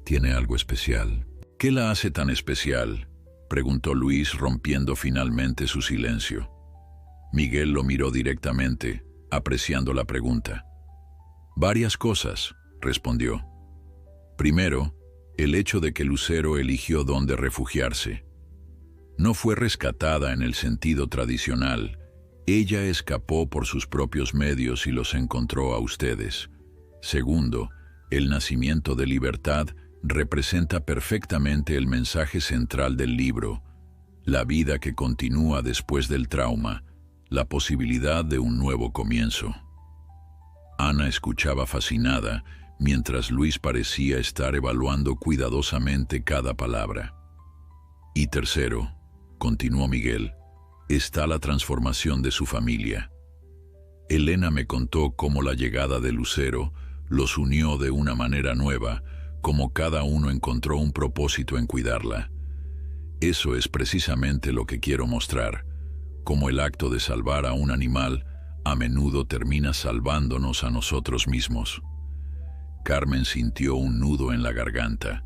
tiene algo especial. ¿Qué la hace tan especial?, preguntó Luis, rompiendo finalmente su silencio. Miguel lo miró directamente, apreciando la pregunta. Varias cosas, respondió. Primero, el hecho de que Lucero eligió dónde refugiarse. No fue rescatada en el sentido tradicional. Ella escapó por sus propios medios y los encontró a ustedes. Segundo, el nacimiento de Libertad representa perfectamente el mensaje central del libro, la vida que continúa después del trauma, la posibilidad de un nuevo comienzo. Ana escuchaba fascinada, mientras Luis parecía estar evaluando cuidadosamente cada palabra. Y tercero, continuó Miguel, está la transformación de su familia. Elena me contó cómo la llegada de Lucero los unió de una manera nueva, como cada uno encontró un propósito en cuidarla. Eso es precisamente lo que quiero mostrar, cómo el acto de salvar a un animal a menudo termina salvándonos a nosotros mismos. Carmen sintió un nudo en la garganta.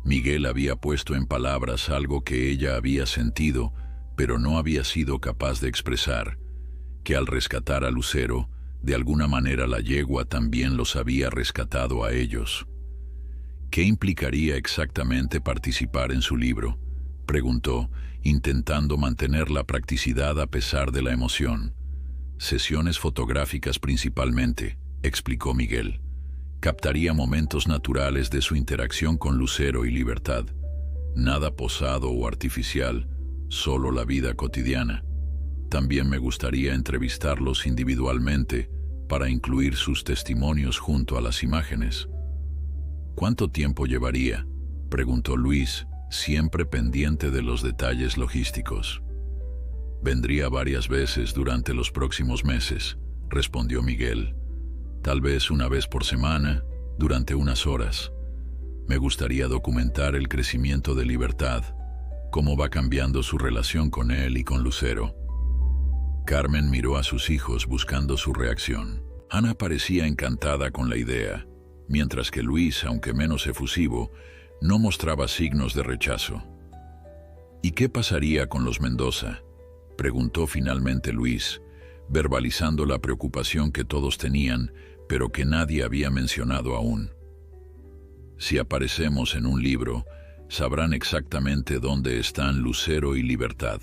Miguel había puesto en palabras algo que ella había sentido, pero no había sido capaz de expresar, que al rescatar a Lucero, de alguna manera la yegua también los había rescatado a ellos. ¿Qué implicaría exactamente participar en su libro?, preguntó, intentando mantener la practicidad a pesar de la emoción. Sesiones fotográficas principalmente, explicó Miguel. Captaría momentos naturales de su interacción con Lucero y Libertad. Nada posado o artificial, solo la vida cotidiana. También me gustaría entrevistarlos individualmente para incluir sus testimonios junto a las imágenes. ¿Cuánto tiempo llevaría?, preguntó Luis, siempre pendiente de los detalles logísticos. Vendría varias veces durante los próximos meses, respondió Miguel. Tal vez una vez por semana, durante unas horas. Me gustaría documentar el crecimiento de Libertad, cómo va cambiando su relación con él y con Lucero. Carmen miró a sus hijos buscando su reacción. Ana parecía encantada con la idea, mientras que Luis, aunque menos efusivo, no mostraba signos de rechazo. ¿Y qué pasaría con los Mendoza?, preguntó finalmente Luis, verbalizando la preocupación que todos tenían, pero que nadie había mencionado aún. Si aparecemos en un libro, sabrán exactamente dónde están Lucero y Libertad.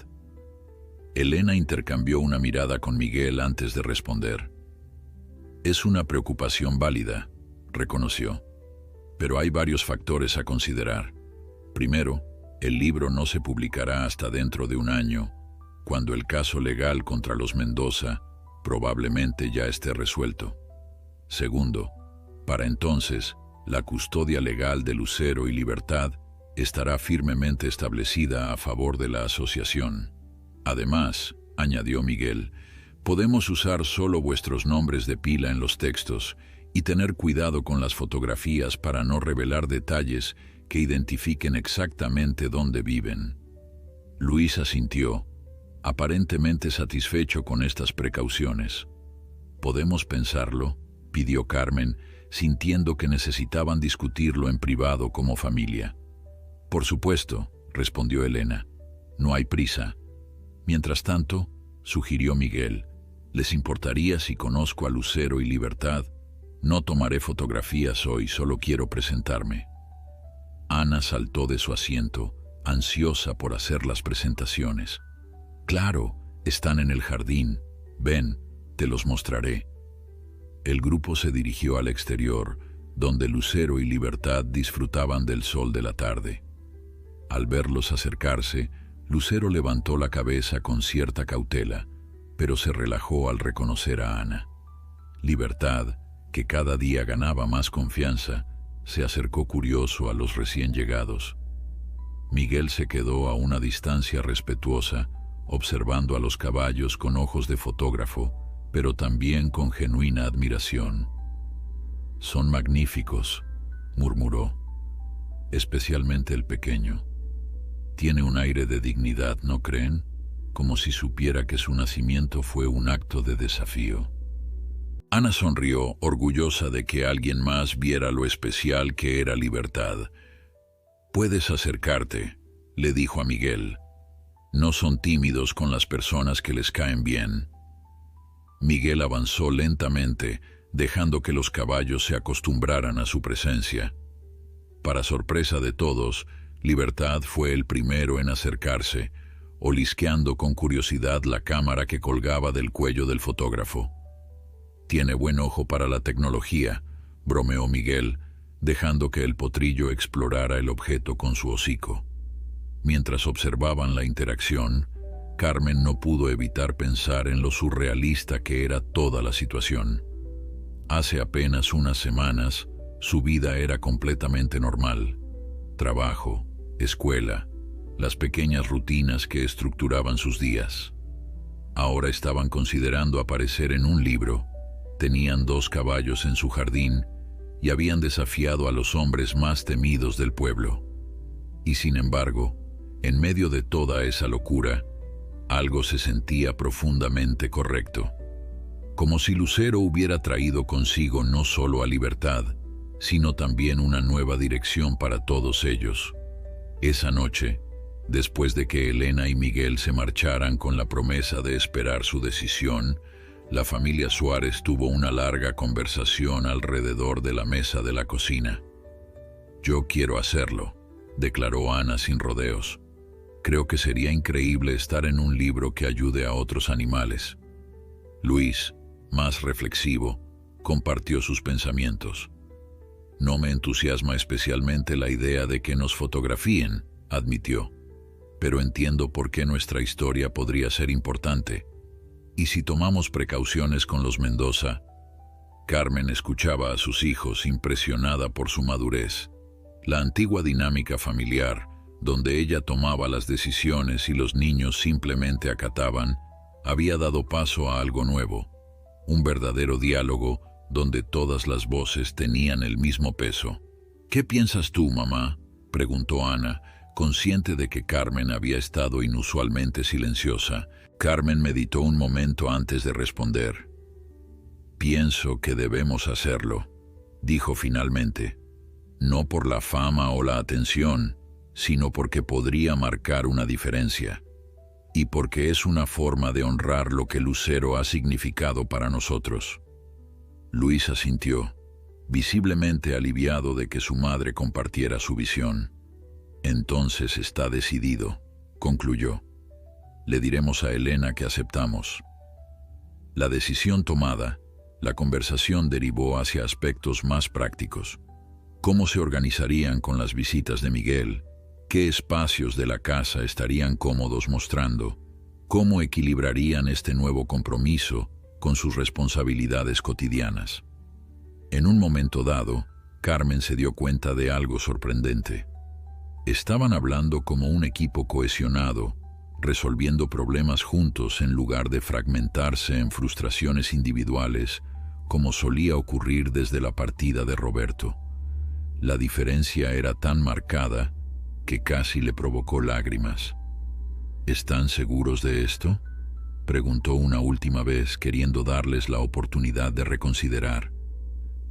Elena intercambió una mirada con Miguel antes de responder. Es una preocupación válida, reconoció, pero hay varios factores a considerar. Primero, el libro no se publicará hasta dentro de un año, cuando el caso legal contra los Mendoza probablemente ya esté resuelto. Segundo, para entonces, la custodia legal de Lucero y Libertad estará firmemente establecida a favor de la asociación. Además, añadió Miguel, podemos usar solo vuestros nombres de pila en los textos y tener cuidado con las fotografías para no revelar detalles que identifiquen exactamente dónde viven. Luis asintió, aparentemente satisfecho con estas precauciones. ¿Podemos pensarlo?, pidió Carmen, sintiendo que necesitaban discutirlo en privado como familia. Por supuesto, respondió Elena. No hay prisa. Mientras tanto, sugirió Miguel, ¿les importaría si conozco a Lucero y Libertad? No tomaré fotografías hoy, solo quiero presentarme. Ana saltó de su asiento, ansiosa por hacer las presentaciones. Claro, están en el jardín. Ven, te los mostraré. El grupo se dirigió al exterior, donde Lucero y Libertad disfrutaban del sol de la tarde. Al verlos acercarse, Lucero levantó la cabeza con cierta cautela, pero se relajó al reconocer a Ana. Libertad, que cada día ganaba más confianza, se acercó curioso a los recién llegados. Miguel se quedó a una distancia respetuosa, observando a los caballos con ojos de fotógrafo, pero también con genuina admiración. «Son magníficos», murmuró, «especialmente el pequeño. Tiene un aire de dignidad, ¿no creen? Como si supiera que su nacimiento fue un acto de desafío». Ana sonrió, orgullosa de que alguien más viera lo especial que era Libertad. «Puedes acercarte», le dijo a Miguel. «No son tímidos con las personas que les caen bien». Miguel avanzó lentamente, dejando que los caballos se acostumbraran a su presencia. Para sorpresa de todos, Libertad fue el primero en acercarse, olisqueando con curiosidad la cámara que colgaba del cuello del fotógrafo. «Tiene buen ojo para la tecnología», bromeó Miguel, dejando que el potrillo explorara el objeto con su hocico. Mientras observaban la interacción, Carmen no pudo evitar pensar en lo surrealista que era toda la situación. Hace apenas unas semanas, su vida era completamente normal. Trabajo, escuela, las pequeñas rutinas que estructuraban sus días. Ahora estaban considerando aparecer en un libro, tenían 2 caballos en su jardín y habían desafiado a los hombres más temidos del pueblo. Y sin embargo, en medio de toda esa locura, algo se sentía profundamente correcto. Como si Lucero hubiera traído consigo no solo a Libertad, sino también una nueva dirección para todos ellos. Esa noche, después de que Elena y Miguel se marcharan con la promesa de esperar su decisión, la familia Suárez tuvo una larga conversación alrededor de la mesa de la cocina. «Yo quiero hacerlo», declaró Ana sin rodeos. «Creo que sería increíble estar en un libro que ayude a otros animales». Luis, más reflexivo, compartió sus pensamientos. «No me entusiasma especialmente la idea de que nos fotografíen», admitió. «Pero entiendo por qué nuestra historia podría ser importante. Y si tomamos precauciones con los Mendoza». Carmen escuchaba a sus hijos impresionada por su madurez. La antigua dinámica familiar, donde ella tomaba las decisiones y los niños simplemente acataban, había dado paso a algo nuevo, un verdadero diálogo donde todas las voces tenían el mismo peso. «¿Qué piensas tú, mamá?», preguntó Ana, consciente de que Carmen había estado inusualmente silenciosa. Carmen meditó un momento antes de responder. «Pienso que debemos hacerlo», dijo finalmente. «No por la fama o la atención, sino porque podría marcar una diferencia. Y porque es una forma de honrar lo que Lucero ha significado para nosotros». Luis asintió, visiblemente aliviado de que su madre compartiera su visión. «Entonces está decidido», concluyó. «Le diremos a Elena que aceptamos». La decisión tomada, la conversación derivó hacia aspectos más prácticos. ¿Cómo se organizarían con las visitas de Miguel? ¿Qué espacios de la casa estarían cómodos mostrando? ¿Cómo equilibrarían este nuevo compromiso con sus responsabilidades cotidianas? En un momento dado, Carmen se dio cuenta de algo sorprendente. Estaban hablando como un equipo cohesionado, resolviendo problemas juntos en lugar de fragmentarse en frustraciones individuales, como solía ocurrir desde la partida de Roberto. La diferencia era tan marcada que casi le provocó lágrimas. «¿Están seguros de esto?», preguntó una última vez, queriendo darles la oportunidad de reconsiderar.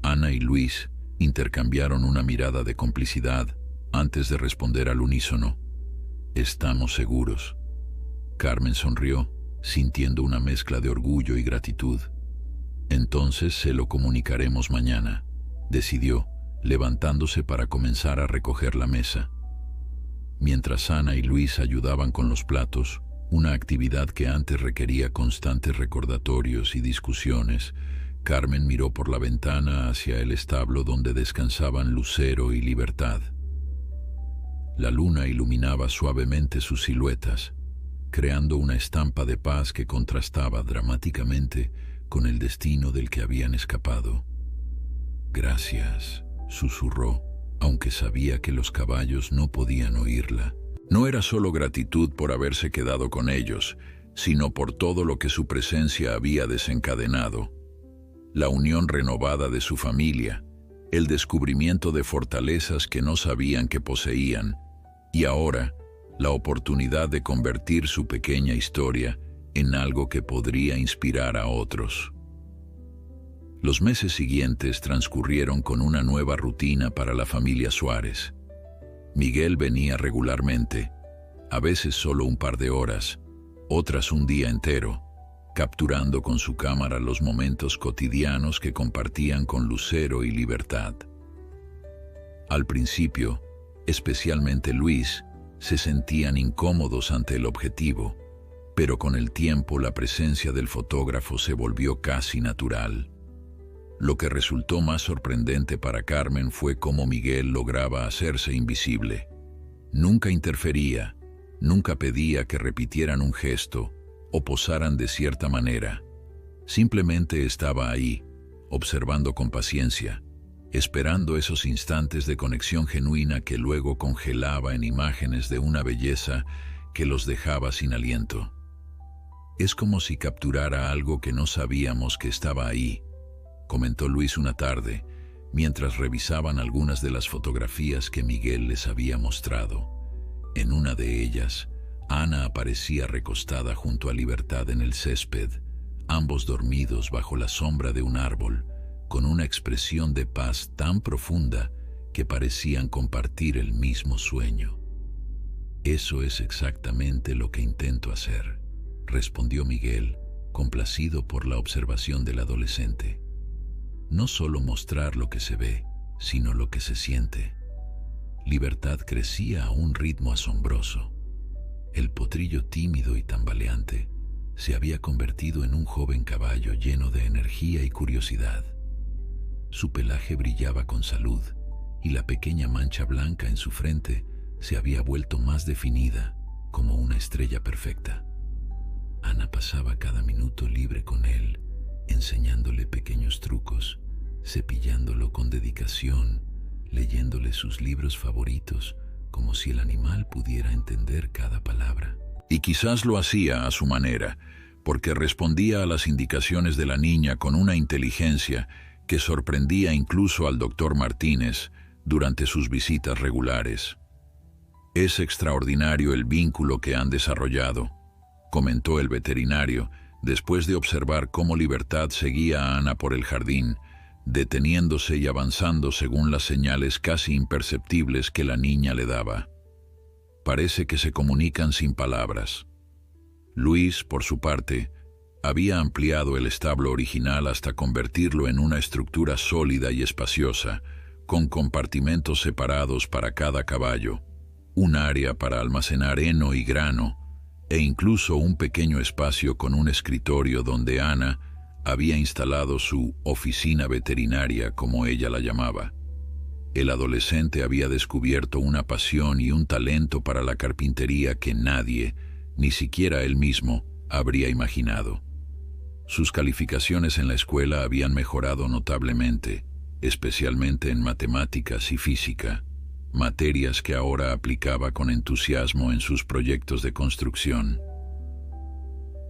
Ana y Luis intercambiaron una mirada de complicidad antes de responder al unísono. «Estamos seguros». Carmen sonrió, sintiendo una mezcla de orgullo y gratitud. «Entonces se lo comunicaremos mañana», decidió, levantándose para comenzar a recoger la mesa. Mientras Ana y Luis ayudaban con los platos, una actividad que antes requería constantes recordatorios y discusiones, Carmen miró por la ventana hacia el establo donde descansaban Lucero y Libertad. La luna iluminaba suavemente sus siluetas, creando una estampa de paz que contrastaba dramáticamente con el destino del que habían escapado. «Gracias», susurró, aunque sabía que los caballos no podían oírla. No era solo gratitud por haberse quedado con ellos, sino por todo lo que su presencia había desencadenado. La unión renovada de su familia, el descubrimiento de fortalezas que no sabían que poseían, y ahora, la oportunidad de convertir su pequeña historia en algo que podría inspirar a otros. Los meses siguientes transcurrieron con una nueva rutina para la familia Suárez. Miguel venía regularmente, a veces solo un par de horas, otras un día entero, capturando con su cámara los momentos cotidianos que compartían con Lucero y Libertad. Al principio, especialmente Luis, se sentían incómodos ante el objetivo, pero con el tiempo la presencia del fotógrafo se volvió casi natural. Lo que resultó más sorprendente para Carmen fue cómo Miguel lograba hacerse invisible. Nunca interfería, nunca pedía que repitieran un gesto o posaran de cierta manera. Simplemente estaba ahí, observando con paciencia, esperando esos instantes de conexión genuina que luego congelaba en imágenes de una belleza que los dejaba sin aliento. «Es como si capturara algo que no sabíamos que estaba ahí», comentó Luis una tarde, mientras revisaban algunas de las fotografías que Miguel les había mostrado. En una de ellas, Ana aparecía recostada junto a Libertad en el césped, ambos dormidos bajo la sombra de un árbol, con una expresión de paz tan profunda que parecían compartir el mismo sueño. «Eso es exactamente lo que intento hacer», respondió Miguel, complacido por la observación del adolescente. «No solo mostrar lo que se ve, sino lo que se siente». Libertad crecía a un ritmo asombroso. El potrillo tímido y tambaleante se había convertido en un joven caballo lleno de energía y curiosidad. Su pelaje brillaba con salud y la pequeña mancha blanca en su frente se había vuelto más definida, como una estrella perfecta. Ana pasaba cada minuto libre con él, enseñándole pequeños trucos, cepillándolo con dedicación, leyéndole sus libros favoritos, como si el animal pudiera entender cada palabra. Y quizás lo hacía a su manera, porque respondía a las indicaciones de la niña con una inteligencia que sorprendía incluso al doctor Martínez durante sus visitas regulares. «Es extraordinario el vínculo que han desarrollado», comentó el veterinario, después de observar cómo Libertad seguía a Ana por el jardín, deteniéndose y avanzando según las señales casi imperceptibles que la niña le daba. «Parece que se comunican sin palabras». Luis, por su parte, había ampliado el establo original hasta convertirlo en una estructura sólida y espaciosa, con compartimentos separados para cada caballo, un área para almacenar heno y grano, e incluso un pequeño espacio con un escritorio donde Ana había instalado su oficina veterinaria, como ella la llamaba. El adolescente había descubierto una pasión y un talento para la carpintería que nadie, ni siquiera él mismo, habría imaginado. Sus calificaciones en la escuela habían mejorado notablemente, especialmente en matemáticas y física, materias que ahora aplicaba con entusiasmo en sus proyectos de construcción.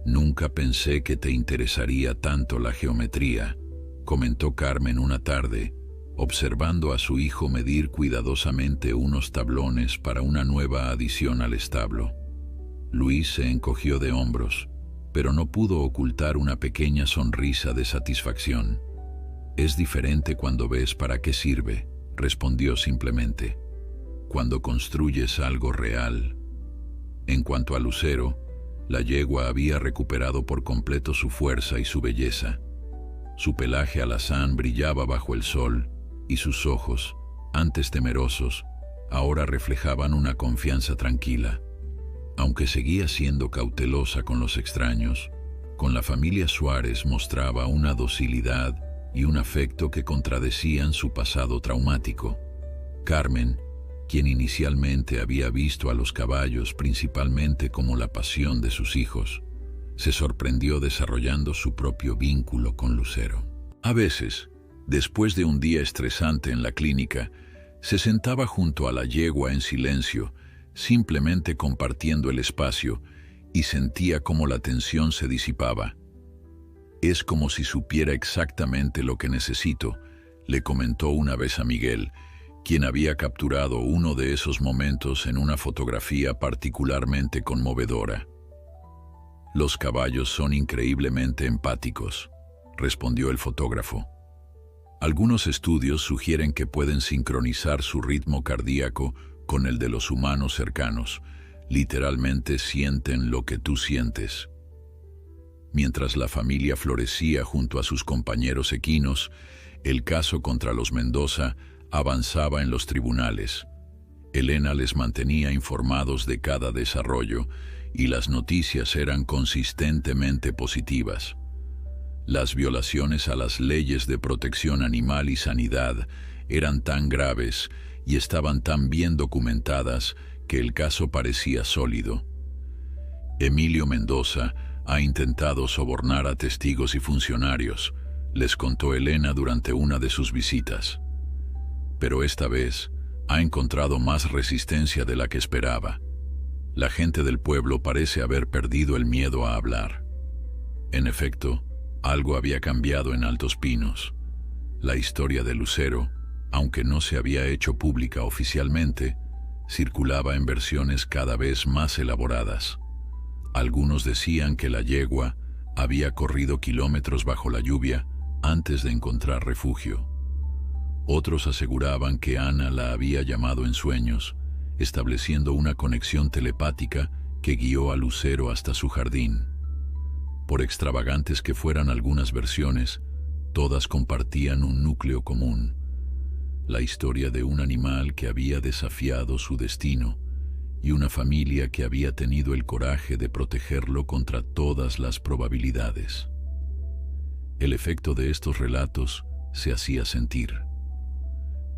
«Nunca pensé que te interesaría tanto la geometría», comentó Carmen una tarde, observando a su hijo medir cuidadosamente unos tablones para una nueva adición al establo. Luis se encogió de hombros, pero no pudo ocultar una pequeña sonrisa de satisfacción. «Es diferente cuando ves para qué sirve», respondió simplemente. «Cuando construyes algo real». En cuanto a Lucero, la yegua había recuperado por completo su fuerza y su belleza. Su pelaje alazán brillaba bajo el sol, y sus ojos, antes temerosos, ahora reflejaban una confianza tranquila. Aunque seguía siendo cautelosa con los extraños, con la familia Suárez mostraba una docilidad y un afecto que contradecían su pasado traumático. Carmen, quien inicialmente había visto a los caballos principalmente como la pasión de sus hijos, se sorprendió desarrollando su propio vínculo con Lucero. A veces, después de un día estresante en la clínica, se sentaba junto a la yegua en silencio, simplemente compartiendo el espacio, y sentía cómo la tensión se disipaba. «Es como si supiera exactamente lo que necesito», le comentó una vez a Miguel, quien había capturado uno de esos momentos en una fotografía particularmente conmovedora. «Los caballos son increíblemente empáticos», respondió el fotógrafo. «Algunos estudios sugieren que pueden sincronizar su ritmo cardíaco con el de los humanos cercanos. Literalmente sienten lo que tú sientes». Mientras la familia florecía junto a sus compañeros equinos, el caso contra los Mendoza avanzaba en los tribunales. Elena les mantenía informados de cada desarrollo y las noticias eran consistentemente positivas. Las violaciones a las leyes de protección animal y sanidad eran tan graves y estaban tan bien documentadas que el caso parecía sólido. «Emilio Mendoza ha intentado sobornar a testigos y funcionarios», les contó Elena durante una de sus visitas. «Pero esta vez ha encontrado más resistencia de la que esperaba. La gente del pueblo parece haber perdido el miedo a hablar». En efecto, algo había cambiado en Altos Pinos. La historia de Lucero, aunque no se había hecho pública oficialmente, circulaba en versiones cada vez más elaboradas. Algunos decían que la yegua había corrido kilómetros bajo la lluvia antes de encontrar refugio. Otros aseguraban que Ana la había llamado en sueños, estableciendo una conexión telepática que guió a Lucero hasta su jardín. Por extravagantes que fueran algunas versiones, todas compartían un núcleo común: la historia de un animal que había desafiado su destino y una familia que había tenido el coraje de protegerlo contra todas las probabilidades. El efecto de estos relatos se hacía sentir.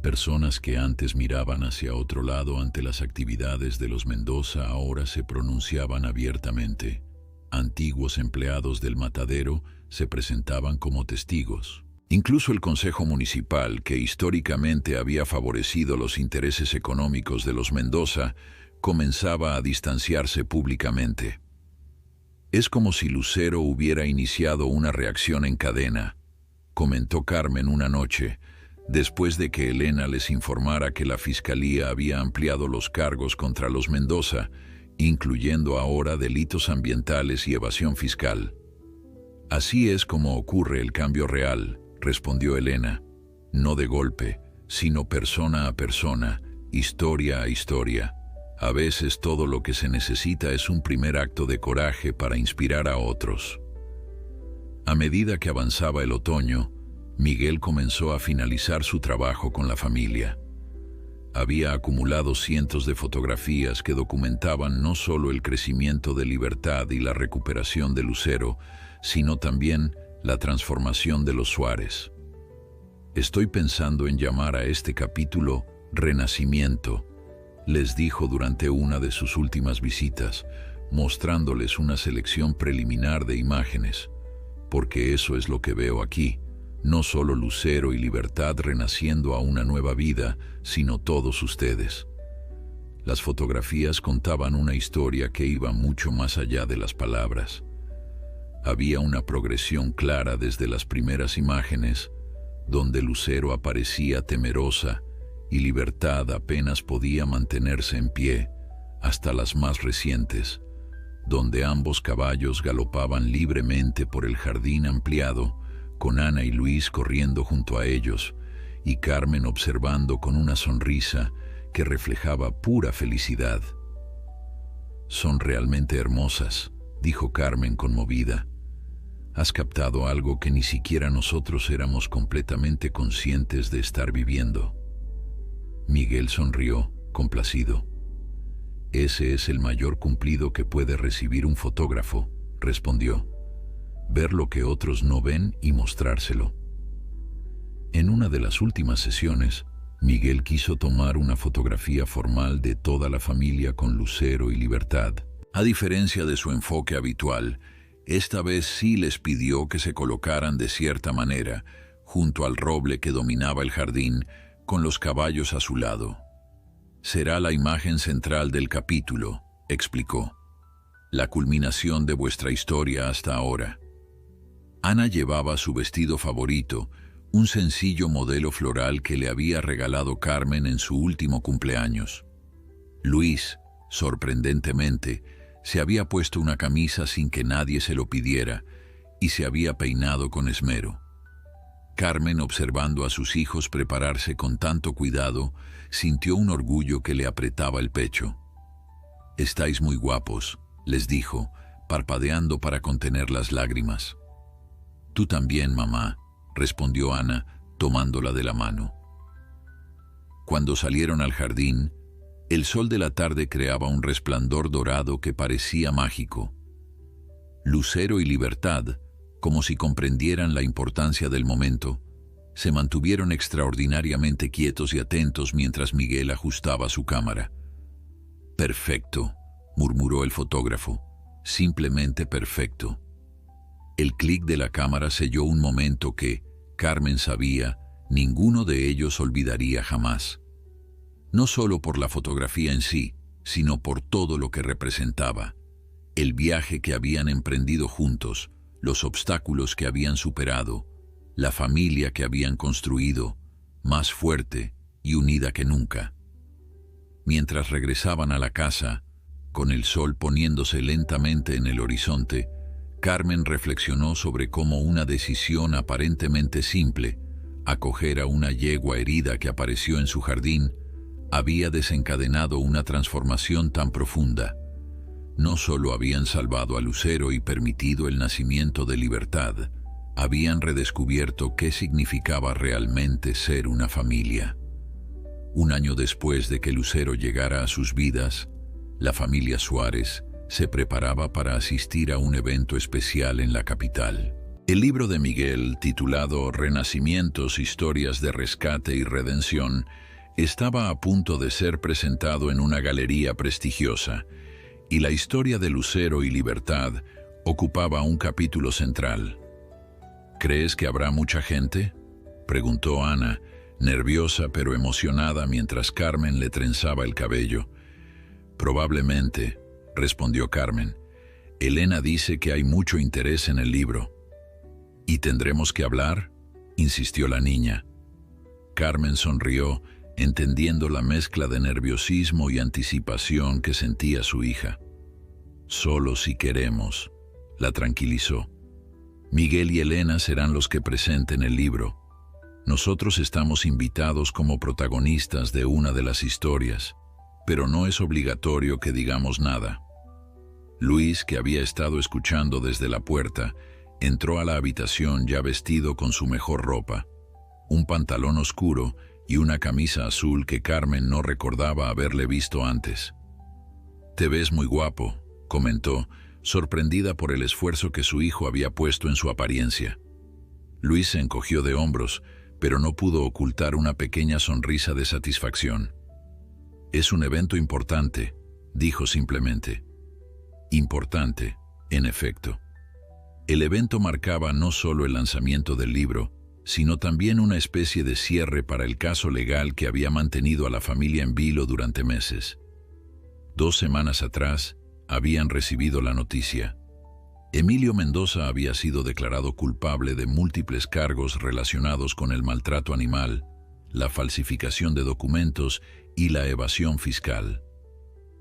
Personas que antes miraban hacia otro lado ante las actividades de los Mendoza ahora se pronunciaban abiertamente. Antiguos empleados del matadero se presentaban como testigos. Incluso el Consejo Municipal, que históricamente había favorecido los intereses económicos de los Mendoza, comenzaba a distanciarse públicamente. «Es como si Lucero hubiera iniciado una reacción en cadena», comentó Carmen una noche, después de que Elena les informara que la Fiscalía había ampliado los cargos contra los Mendoza, incluyendo ahora delitos ambientales y evasión fiscal. «Así es como ocurre el cambio real», respondió Elena, «no de golpe, sino persona a persona, historia a historia. A veces todo lo que se necesita es un primer acto de coraje para inspirar a otros». A medida que avanzaba el otoño, Miguel comenzó a finalizar su trabajo con la familia. Había acumulado cientos de fotografías que documentaban no solo el crecimiento de Libertad y la recuperación de Lucero, sino también la transformación de los Suárez. «Estoy pensando en llamar a este capítulo Renacimiento», les dijo durante una de sus últimas visitas, mostrándoles una selección preliminar de imágenes, «porque eso es lo que veo aquí, no solo Lucero y Libertad renaciendo a una nueva vida, sino todos ustedes». Las fotografías contaban una historia que iba mucho más allá de las palabras. Había una progresión clara desde las primeras imágenes, donde Lucero aparecía temerosa y Libertad apenas podía mantenerse en pie, hasta las más recientes, donde ambos caballos galopaban libremente por el jardín ampliado, con Ana y Luis corriendo junto a ellos, y Carmen observando con una sonrisa que reflejaba pura felicidad. «Son realmente hermosas», dijo Carmen conmovida. «Has captado algo que ni siquiera nosotros éramos completamente conscientes de estar viviendo». Miguel sonrió, complacido. «Ese es el mayor cumplido que puede recibir un fotógrafo», respondió. «Ver lo que otros no ven y mostrárselo». En una de las últimas sesiones, Miguel quiso tomar una fotografía formal de toda la familia con Lucero y Libertad. A diferencia de su enfoque habitual, esta vez sí les pidió que se colocaran de cierta manera, junto al roble que dominaba el jardín, con los caballos a su lado. «Será la imagen central del capítulo», explicó. «La culminación de vuestra historia hasta ahora». Ana llevaba su vestido favorito, un sencillo modelo floral que le había regalado Carmen en su último cumpleaños. Luis, sorprendentemente, se había puesto una camisa sin que nadie se lo pidiera y se había peinado con esmero. Carmen, observando a sus hijos prepararse con tanto cuidado, sintió un orgullo que le apretaba el pecho. «Estáis muy guapos», les dijo, parpadeando para contener las lágrimas. «Tú también, mamá», respondió Ana, tomándola de la mano. Cuando salieron al jardín, el sol de la tarde creaba un resplandor dorado que parecía mágico. Lucero y Libertad, como si comprendieran la importancia del momento, se mantuvieron extraordinariamente quietos y atentos mientras Miguel ajustaba su cámara. «Perfecto», murmuró el fotógrafo, «simplemente perfecto». El clic de la cámara selló un momento que, Carmen sabía, ninguno de ellos olvidaría jamás. No solo por la fotografía en sí, sino por todo lo que representaba. El viaje que habían emprendido juntos, los obstáculos que habían superado, la familia que habían construido, más fuerte y unida que nunca. Mientras regresaban a la casa, con el sol poniéndose lentamente en el horizonte, Carmen reflexionó sobre cómo una decisión aparentemente simple, acoger a una yegua herida que apareció en su jardín, había desencadenado una transformación tan profunda. No solo habían salvado a Lucero y permitido el nacimiento de Libertad, habían redescubierto qué significaba realmente ser una familia. Un año después de que Lucero llegara a sus vidas, la familia Suárez se preparaba para asistir a un evento especial en la capital. El libro de Miguel, titulado Renacimientos, Historias de Rescate y Redención, estaba a punto de ser presentado en una galería prestigiosa, y la historia de Lucero y Libertad ocupaba un capítulo central. ¿Crees que habrá mucha gente?, preguntó Ana, nerviosa pero emocionada mientras Carmen le trenzaba el cabello. Probablemente, respondió Carmen. Elena dice que hay mucho interés en el libro. ¿Y tendremos que hablar?, insistió la niña. Carmen sonrió, entendiendo la mezcla de nerviosismo y anticipación que sentía su hija. Solo si queremos, la tranquilizó. Miguel y Elena serán los que presenten el libro. Nosotros estamos invitados como protagonistas de una de las historias, pero no es obligatorio que digamos nada. Luis, que había estado escuchando desde la puerta, entró a la habitación ya vestido con su mejor ropa, un pantalón oscuro y una camisa azul que Carmen no recordaba haberle visto antes. «Te ves muy guapo», comentó, sorprendida por el esfuerzo que su hijo había puesto en su apariencia. Luis se encogió de hombros, pero no pudo ocultar una pequeña sonrisa de satisfacción. «Es un evento importante», dijo simplemente. Importante, en efecto. El evento marcaba no solo el lanzamiento del libro, sino también una especie de cierre para el caso legal que había mantenido a la familia en vilo durante meses. 2 semanas atrás, habían recibido la noticia. Emilio Mendoza había sido declarado culpable de múltiples cargos relacionados con el maltrato animal, la falsificación de documentos y la evasión fiscal.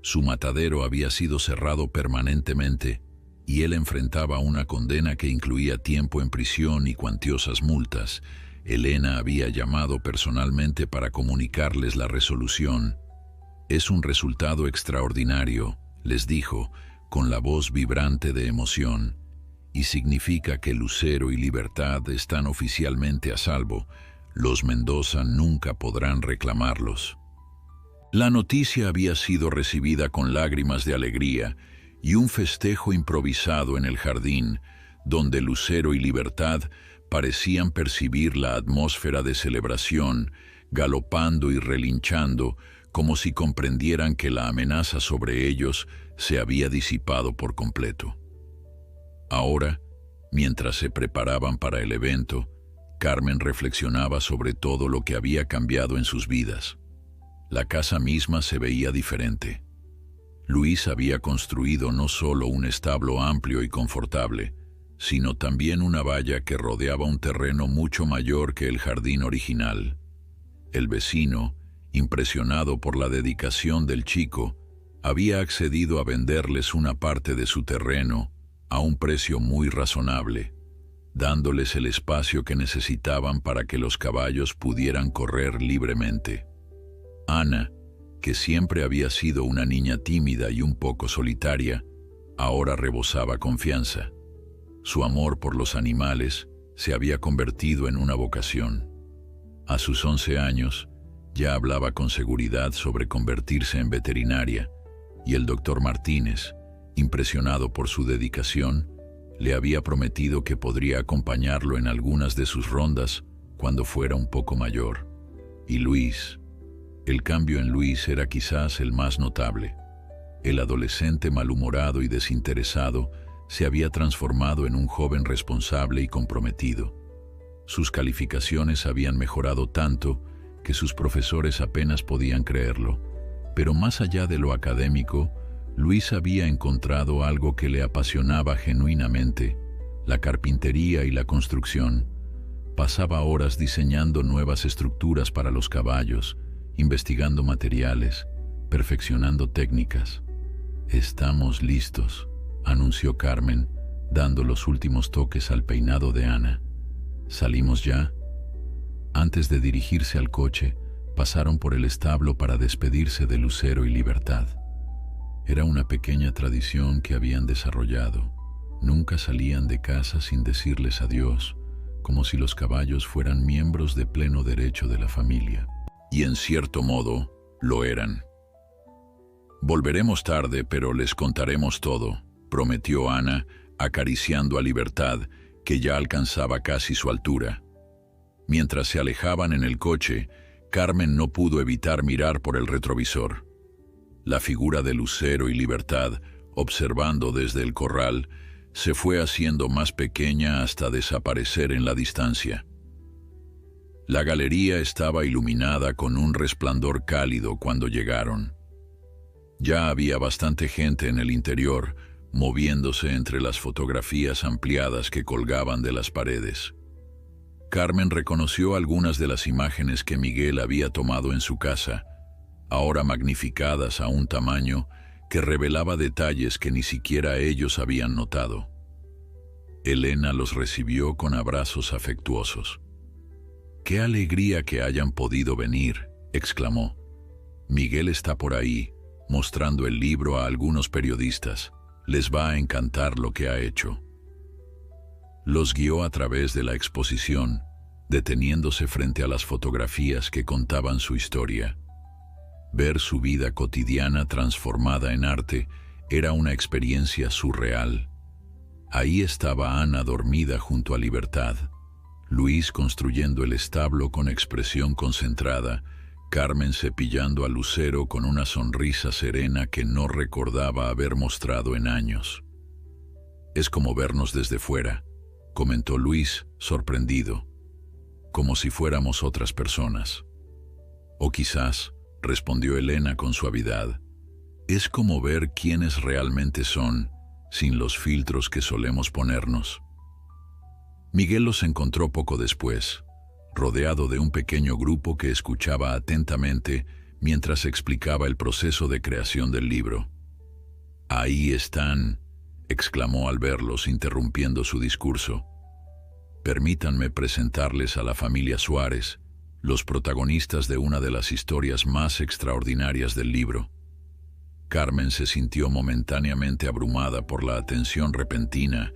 Su matadero había sido cerrado permanentemente y él enfrentaba una condena que incluía tiempo en prisión y cuantiosas multas. Elena había llamado personalmente para comunicarles la resolución. «Es un resultado extraordinario», les dijo, con la voz vibrante de emoción, «y significa que Lucero y Libertad están oficialmente a salvo. Los Mendoza nunca podrán reclamarlos». La noticia había sido recibida con lágrimas de alegría y un festejo improvisado en el jardín, donde Lucero y Libertad parecían percibir la atmósfera de celebración, galopando y relinchando, como si comprendieran que la amenaza sobre ellos se había disipado por completo. Ahora, mientras se preparaban para el evento, Carmen reflexionaba sobre todo lo que había cambiado en sus vidas. La casa misma se veía diferente. Luis había construido no solo un establo amplio y confortable, sino también una valla que rodeaba un terreno mucho mayor que el jardín original. El vecino, impresionado por la dedicación del chico, había accedido a venderles una parte de su terreno a un precio muy razonable, dándoles el espacio que necesitaban para que los caballos pudieran correr libremente. Ana, que siempre había sido una niña tímida y un poco solitaria, ahora rebosaba confianza. Su amor por los animales se había convertido en una vocación. A sus 11 años, ya hablaba con seguridad sobre convertirse en veterinaria, y el doctor Martínez, impresionado por su dedicación, le había prometido que podría acompañarlo en algunas de sus rondas cuando fuera un poco mayor. Y Luis, el cambio en Luis era quizás el más notable. El adolescente malhumorado y desinteresado se había transformado en un joven responsable y comprometido. Sus calificaciones habían mejorado tanto que sus profesores apenas podían creerlo, pero más allá de lo académico, Luis había encontrado algo que le apasionaba genuinamente: la carpintería y la construcción. Pasaba horas diseñando nuevas estructuras para los caballos, investigando materiales, perfeccionando técnicas. «Estamos listos», anunció Carmen, dando los últimos toques al peinado de Ana. ¿Salimos ya? Antes de dirigirse al coche, pasaron por el establo para despedirse de Lucero y Libertad. Era una pequeña tradición que habían desarrollado. Nunca salían de casa sin decirles adiós, como si los caballos fueran miembros de pleno derecho de la familia. Y en cierto modo, lo eran. Volveremos tarde, pero les contaremos todo, prometió Ana, acariciando a Libertad, que ya alcanzaba casi su altura. Mientras se alejaban en el coche, Carmen no pudo evitar mirar por el retrovisor. La figura de Lucero y Libertad, observando desde el corral, se fue haciendo más pequeña hasta desaparecer en la distancia. La galería estaba iluminada con un resplandor cálido cuando llegaron. Ya había bastante gente en el interior, moviéndose entre las fotografías ampliadas que colgaban de las paredes. Carmen reconoció algunas de las imágenes que Miguel había tomado en su casa, ahora magnificadas a un tamaño que revelaba detalles que ni siquiera ellos habían notado. Elena los recibió con abrazos afectuosos. «¡Qué alegría que hayan podido venir!», exclamó. «Miguel está por ahí, mostrando el libro a algunos periodistas. Les va a encantar lo que ha hecho». Los guió a través de la exposición, deteniéndose frente a las fotografías que contaban su historia. Ver su vida cotidiana transformada en arte era una experiencia surreal. Ahí estaba Ana dormida junto a Libertad, Luis construyendo el establo con expresión concentrada, Carmen cepillando a Lucero con una sonrisa serena que no recordaba haber mostrado en años. «Es como vernos desde fuera», comentó Luis, sorprendido, «como si fuéramos otras personas». «O quizás», respondió Elena con suavidad, «es como ver quiénes realmente son, sin los filtros que solemos ponernos». Miguel los encontró poco después, rodeado de un pequeño grupo que escuchaba atentamente mientras explicaba el proceso de creación del libro. «Ahí están», exclamó al verlos, interrumpiendo su discurso. «Permítanme presentarles a la familia Suárez, los protagonistas de una de las historias más extraordinarias del libro». Carmen se sintió momentáneamente abrumada por la atención repentina,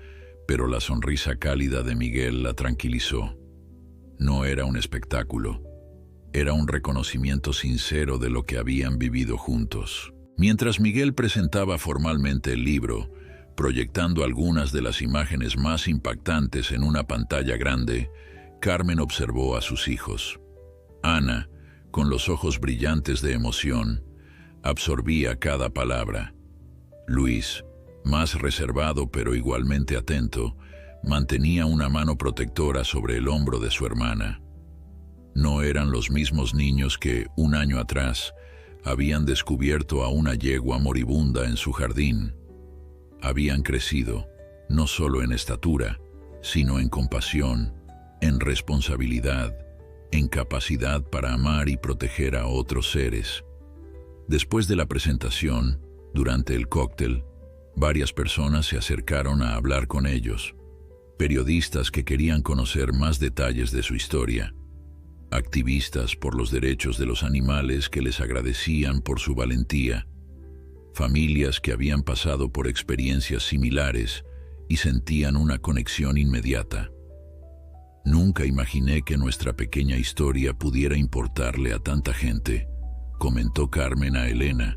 pero la sonrisa cálida de Miguel la tranquilizó. No era un espectáculo, era un reconocimiento sincero de lo que habían vivido juntos. Mientras Miguel presentaba formalmente el libro, proyectando algunas de las imágenes más impactantes en una pantalla grande, Carmen observó a sus hijos. Ana, con los ojos brillantes de emoción, absorbía cada palabra. Luis, más reservado pero igualmente atento, mantenía una mano protectora sobre el hombro de su hermana. No eran los mismos niños que, un año atrás, habían descubierto a una yegua moribunda en su jardín. Habían crecido, no solo en estatura, sino en compasión, en responsabilidad, en capacidad para amar y proteger a otros seres. Después de la presentación, durante el cóctel, varias personas se acercaron a hablar con ellos. Periodistas que querían conocer más detalles de su historia. Activistas por los derechos de los animales que les agradecían por su valentía. Familias que habían pasado por experiencias similares y sentían una conexión inmediata. «Nunca imaginé que nuestra pequeña historia pudiera importarle a tanta gente», comentó Carmen a Elena,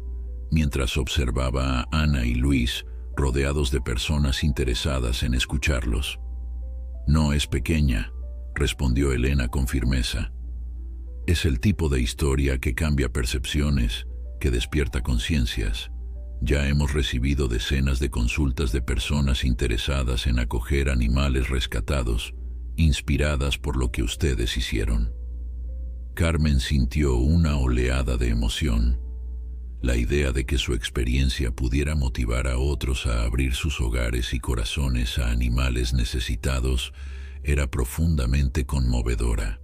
mientras observaba a Ana y Luis rodeados de personas interesadas en escucharlos. «No es pequeña», respondió Elena con firmeza. «Es el tipo de historia que cambia percepciones, que despierta conciencias. Ya hemos recibido decenas de consultas de personas interesadas en acoger animales rescatados, inspiradas por lo que ustedes hicieron». Carmen sintió una oleada de emoción. La idea de que su experiencia pudiera motivar a otros a abrir sus hogares y corazones a animales necesitados era profundamente conmovedora.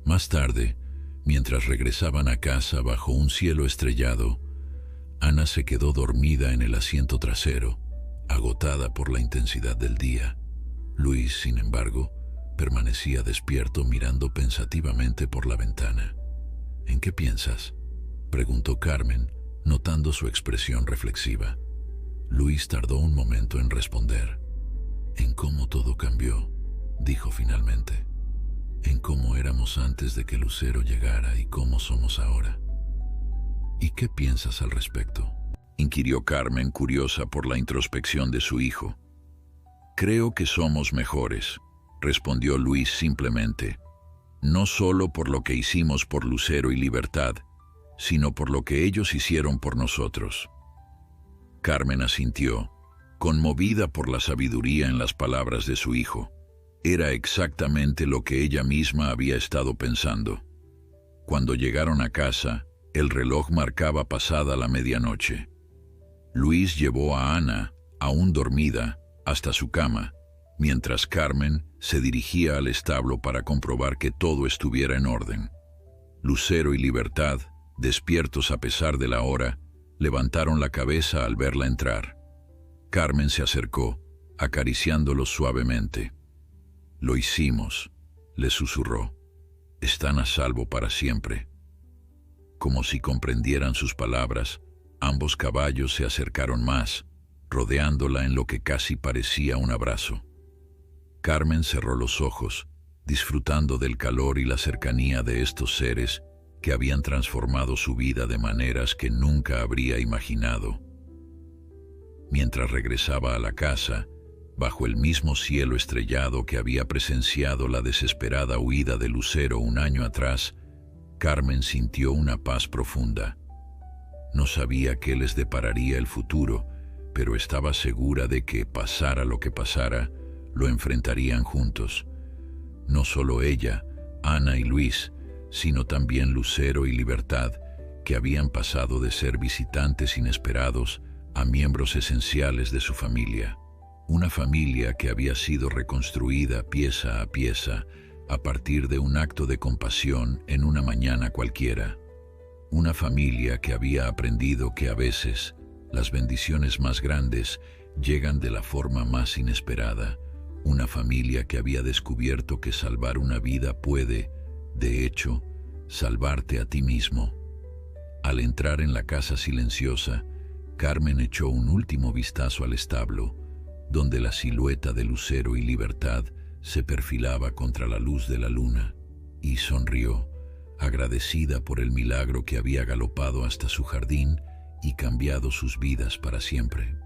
Más tarde, mientras regresaban a casa bajo un cielo estrellado, Ana se quedó dormida en el asiento trasero, agotada por la intensidad del día. Luis, sin embargo, permanecía despierto mirando pensativamente por la ventana. ¿En qué piensas?, preguntó Carmen, notando su expresión reflexiva. Luis tardó un momento en responder. En cómo todo cambió, dijo finalmente. En cómo éramos antes de que Lucero llegara y cómo somos ahora. ¿Y qué piensas al respecto?, inquirió Carmen, curiosa por la introspección de su hijo. Creo que somos mejores, respondió Luis simplemente, no solo por lo que hicimos por Lucero y Libertad, sino por lo que ellos hicieron por nosotros. Carmen asintió, conmovida por la sabiduría en las palabras de su hijo. Era exactamente lo que ella misma había estado pensando. Cuando llegaron a casa, el reloj marcaba pasada la medianoche. Luis llevó a Ana, aún dormida, hasta su cama, mientras Carmen se dirigía al establo para comprobar que todo estuviera en orden. Lucero y Libertad, despiertos a pesar de la hora, levantaron la cabeza al verla entrar. Carmen se acercó, acariciándolos suavemente. «Lo hicimos», le susurró. «Están a salvo para siempre». Como si comprendieran sus palabras, ambos caballos se acercaron más, rodeándola en lo que casi parecía un abrazo. Carmen cerró los ojos, disfrutando del calor y la cercanía de estos seres que habían transformado su vida de maneras que nunca habría imaginado. Mientras regresaba a la casa, bajo el mismo cielo estrellado que había presenciado la desesperada huida de Lucero un año atrás, Carmen sintió una paz profunda. No sabía qué les depararía el futuro, pero estaba segura de que, pasara lo que pasara, lo enfrentarían juntos. No solo ella, Ana y Luis, sino también Lucero y Libertad, que habían pasado de ser visitantes inesperados a miembros esenciales de su familia. Una familia que había sido reconstruida pieza a pieza a partir de un acto de compasión en una mañana cualquiera. Una familia que había aprendido que a veces las bendiciones más grandes llegan de la forma más inesperada. Una familia que había descubierto que salvar una vida puede, de hecho, salvarte a ti mismo. Al entrar en la casa silenciosa, Carmen echó un último vistazo al establo, donde la silueta de Lucero y Libertad se perfilaba contra la luz de la luna, y sonrió, agradecida por el milagro que había galopado hasta su jardín y cambiado sus vidas para siempre.